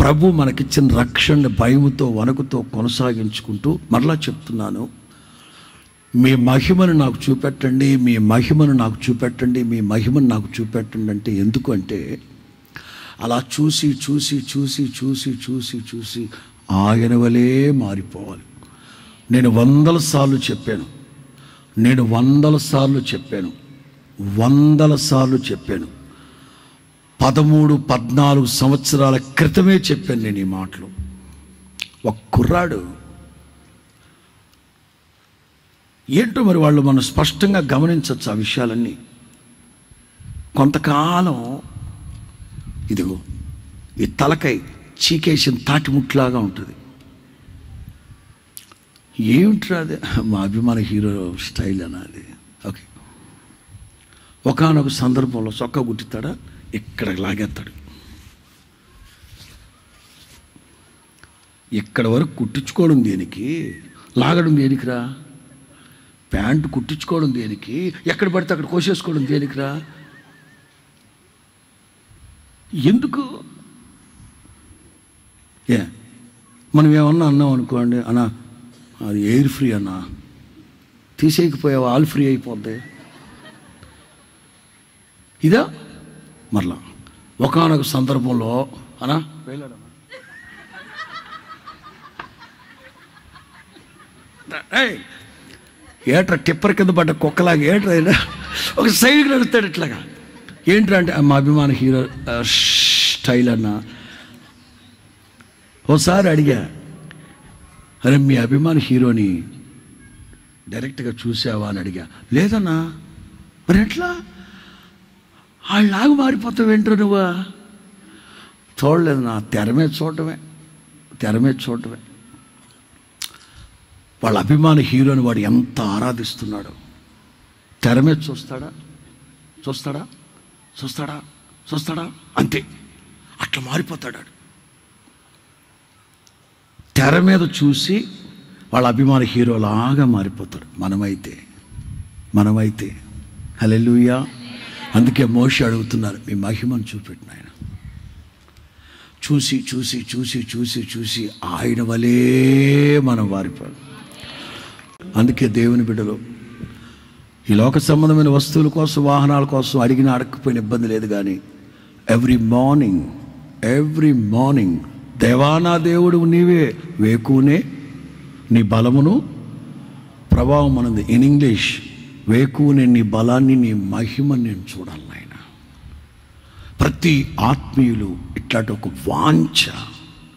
ప్రభు మనకిచ్చిన రక్షణని భయముతో వణుకుతో కొనసాగించుకుంటూ మరలా చెప్తున్నాను, మీ మహిమను నాకు చూపెట్టండి, మీ మహిమను నాకు చూపెట్టండి, మీ మహిమను నాకు చూపెట్టండి అంటే ఎందుకు అంటే అలా చూసి చూసి చూసి చూసి చూసి చూసి ఆయన వలే మారిపోవాలి. నేను వందల సార్లు చెప్పాను 13-14 సంవత్సరాల క్రితమే చెప్పాను నేను ఈ మాటలు. ఒక కుర్రాడు ఏంటో మరి వాళ్ళు మనం స్పష్టంగా గమనించవచ్చు ఆ విషయాలన్నీ. కొంతకాలం ఇదిగో ఈ తలకై చీకేసిన తాటిముట్లాగా ఉంటుంది. ఏమిట్రా అది? మా అభిమాన హీరో స్టైల్ అన్నది. ఓకే, ఒకానొక సందర్భంలో చొక్కా గుట్టిస్తాడా, ఇక్కడ లాగేస్తాడు. ఇక్కడ వరకు కుట్టించుకోవడం దేనికి, లాగడం దేనికిరా? ప్యాంటు కుట్టించుకోవడం దేనికి, ఎక్కడ పడితే అక్కడ కోసేసుకోవడం దేనికిరా? ఎందుకు? మనం ఏమన్నా అన్నాం అనుకోండి, అన్నా అది ఎయిర్ ఫ్రీ అన్నా, తీసేయకపోయావా ఆల్ ఫ్రీ అయిపోద్ది. ఇదా మరలా ఒకానొక సందర్భంలో అనా ఏట్రా టిప్పర్ కింద పడ్డ కుక్కలాగా ఏట్రా ఒక సైడ్కి నడుస్తాడు ఇట్లాగా. ఏంట్రా అంటే మా అభిమాన హీరో స్టైల్ అన్నా. ఓసారి అడిగా, అరే మీ అభిమాన హీరోని డైరెక్ట్గా చూసావా అని అడిగా. లేదన్నా. మరి ఎట్లా వాళ్ళలాగా మారిపోతావేంట్రా నువ్వా? చూడలేదు నా, తెర మీద చూడటమే. వాళ్ళ అభిమాన హీరోని వాడు ఎంత ఆరాధిస్తున్నాడో తెర మీద చూస్తాడా అంతే, అట్లా మారిపోతాడు. తెర మీద చూసి వాళ్ళ అభిమాన హీరోలాగా మారిపోతాడు. మనమైతే హల్లెలూయా. అందుకే మోషే అడుగుతున్నారు, మీ మహిమను చూపెట్టిన ఆయన. చూసి చూసి చూసి చూసి చూసి ఆయన వలే మనం వారిపోయాం. అందుకే దేవుని బిడ్డలు ఈ లోక సంబంధమైన వస్తువుల కోసం, వాహనాల కోసం అడగకపోయిన ఇబ్బంది లేదు, కానీ ఎవ్రీ మార్నింగ్ దేవానా దేవుడు నీవే, వేకునే నీ బలమును ప్రభావం అన్నది. ఇన్ ఇంగ్లీష్, వేకునే నీ బలాన్ని, నీ మహిమని నేను చూడాలి నాయన. ప్రతి ఆత్మీయులు ఇట్లాంటి ఒక వాంఛ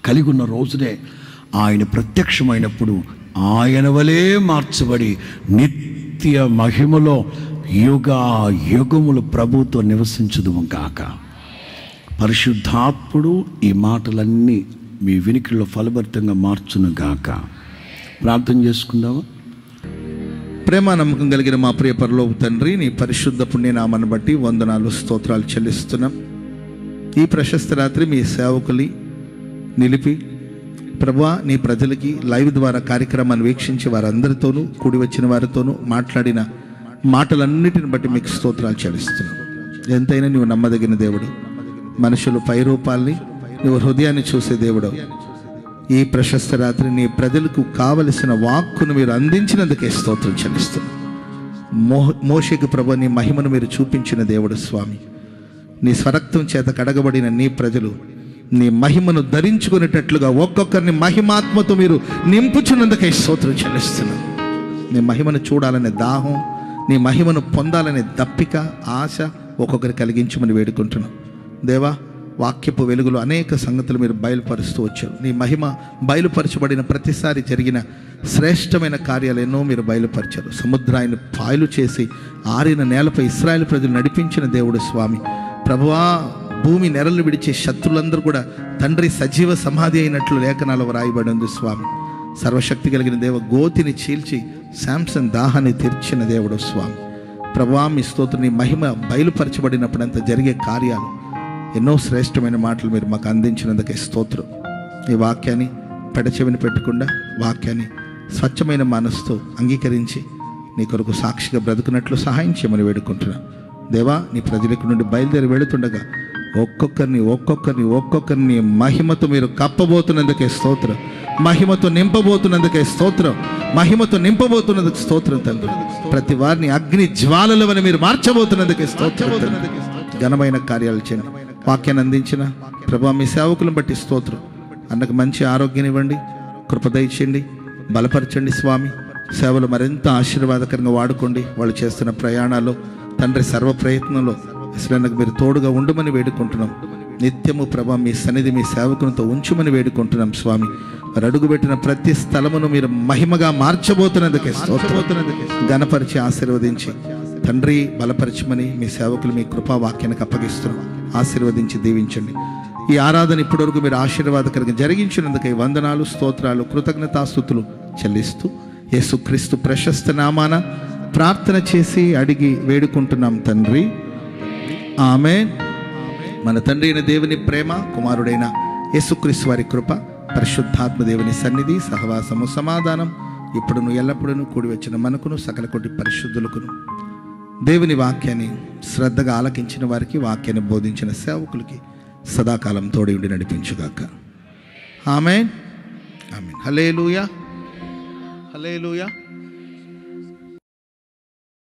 కలిగి ఉన్న రోజునే ఆయన ప్రత్యక్షమైనప్పుడు ఆయన వలే మార్చబడి నిత్య మహిమలో యుగములు ప్రభుతో నివసించుదుము గాక. పరిశుద్ధాత్ముడు ఈ మాటలన్నీ మీ వినికిడిలో ఫలభరితంగా మార్చును గాక. ప్రార్థన చేసుకుందామా? ప్రేమ నమ్మకం కలిగిన మా ప్రియ పరలోక తండ్రి, నీ పరిశుద్ధ పుణ్యనామాన్ని బట్టి వందనాలు స్తోత్రాలు చెల్లిస్తున్నాం. ఈ ప్రశస్త రాత్రి మీ సేవకుని నిలిపి ప్రభువా, నీ ప్రజలకి లైవ్ ద్వారా కార్యక్రమాన్ని వీక్షించి వారందరితోనూ కూడి వచ్చిన వారితోనూ మాట్లాడిన మాటలన్నిటిని బట్టి మీకు స్తోత్రాలు చెల్లిస్తున్నాం. ఎంతైనా నువ్వు నమ్మదగిన దేవుడు, మనుషులు పై రూపాల్ని, నువ్వు హృదయాన్ని చూసే దేవుడు. ఈ ప్రశస్త రాత్రి నీ ప్రజలకు కావలసిన వాక్కును మీరు అందించినందుకే స్తోత్రం చెల్లిస్తున్నాం. మోషేకు ప్రభు నీ మహిమను మీరు చూపించిన దేవుడు స్వామి. నీ స్వరక్తం చేత కడగబడిన నీ ప్రజలు నీ మహిమను ధరించుకునేటట్లుగా ఒక్కొక్కరిని మహిమాత్మతో మీరు నింపుచున్నందుకే స్తోత్రం చెల్లిస్తున్నాం. నీ మహిమను చూడాలనే దాహం, నీ మహిమను పొందాలనే దప్పిక, ఆశ ఒక్కొక్కరి కలిగించమని వేడుకుంటున్నాం. దేవా, వాక్యపు వెలుగులో అనేక సంగతులు మీరు బయలుపరుస్తూ వచ్చారు. నీ మహిమ బయలుపరచబడిన ప్రతిసారి జరిగిన శ్రేష్టమైన కార్యాలు ఎన్నో మీరు బయలుపరిచారు. సముద్రాన్ని పాయలు చేసి ఆరిన నేలపై ఇశ్రాయేలు ప్రజలు నడిపించిన దేవుడు స్వామి. ప్రభువా, భూమి నెరలు విడిచే శత్రులందరూ కూడా తండ్రి సజీవ సమాధి అయినట్లు లేఖనాలు వ్రాయబడి ఉంది స్వామి. సర్వశక్తి కలిగిన దేవ, గోతిని చీల్చి శాంసన్ దాహాన్ని తీర్చిన దేవుడు స్వామి. ప్రభువా, మీ స్తోత్రం. నీ మహిమ బయలుపరచబడినప్పుడంతా జరిగే కార్యాలు, ఎన్నో శ్రేష్టమైన మాటలు మీరు మాకు అందించినందుకే స్తోత్రం. ఈ వాక్యాన్ని పెడచెవిని పెట్టకుండా, వాక్యాన్ని స్వచ్ఛమైన మనసుతో అంగీకరించి నీ కొరకు సాక్షిగా బ్రతుకున్నట్లు సహాయం చేయమని వేడుకుంటున్నాను. దేవా, నీ ప్రజలకు నుండి బయలుదేరి వెళుతుండగా ఒక్కొక్కరిని మహిమతో మీరు కప్పబోతున్నందుకే స్తోత్రం. మహిమతో నింపబోతున్నందుకే స్తోత్రం. మహిమతో నింపబోతున్నందుకు స్తోత్రం తండ్రి. ప్రతి వారిని అగ్ని జ్వాలలవని మీరు మార్చబోతున్నందుకే స్తోత్రం. ఘనమైన కార్యాలు చేయండి. వాక్యాన్ని అందించిన ప్రభా మీ సేవకులను బట్టి స్తోత్రం. అన్నకు మంచి ఆరోగ్యాన్ని ఇవ్వండి, కృప దయచేయండి, బలపరచండి స్వామి. సేవలు మరింత ఆశీర్వాదకరంగా వాడుకోండి. వాళ్ళు చేస్తున్న ప్రయాణాల్లో తండ్రి సర్వ ప్రయత్నంలో ఇస్రాయేలుకు మీరు తోడుగా ఉండమని వేడుకుంటున్నాం. నిత్యము ప్రభా మీ సన్నిధి మీ సేవకునితో ఉంచుమని వేడుకుంటున్నాం స్వామి. మరి అడుగుపెట్టిన ప్రతి స్థలమును మీరు మహిమగా మార్చబోతున్నందుకే ఘనపరిచి ఆశీర్వదించి తండ్రి బలపరచమని మీ సేవకులు మీ కృపా వాక్యానికి అప్పగిస్తున్నాం. ఆశీర్వదించి దీవించండి. ఈ ఆరాధన ఇప్పటివరకు మీరు ఆశీర్వాదకరంగా జరిగించినందుకై వందనాలు, స్తోత్రాలు, కృతజ్ఞతాస్తుతులు చెల్లిస్తూ యేసుక్రీస్తు ప్రశస్త నామాన ప్రార్థన చేసి అడిగి వేడుకుంటున్నాం తండ్రి, ఆమేన్. మన తండ్రి అయిన దేవుని ప్రేమ, కుమారుడైన యేసుక్రీస్తు వారి కృప, పరిశుద్ధాత్మ దేవుని సన్నిధి, సహవాసము, సమాధానం ఇప్పుడును ఎల్లప్పుడూ కూడి వచ్చిన మనకును సకల కోటి పరిశుద్ధులకును, దేవుని వాక్యాన్ని శ్రద్ధగా ఆలకించిన వారికి, వాక్యాన్ని బోధించిన సేవకులకి సదాకాలం తోడి ఉండి నడిపించుగాక. ఆమేన్, ఆమేన్. హల్లెలూయా, హల్లెలూయా.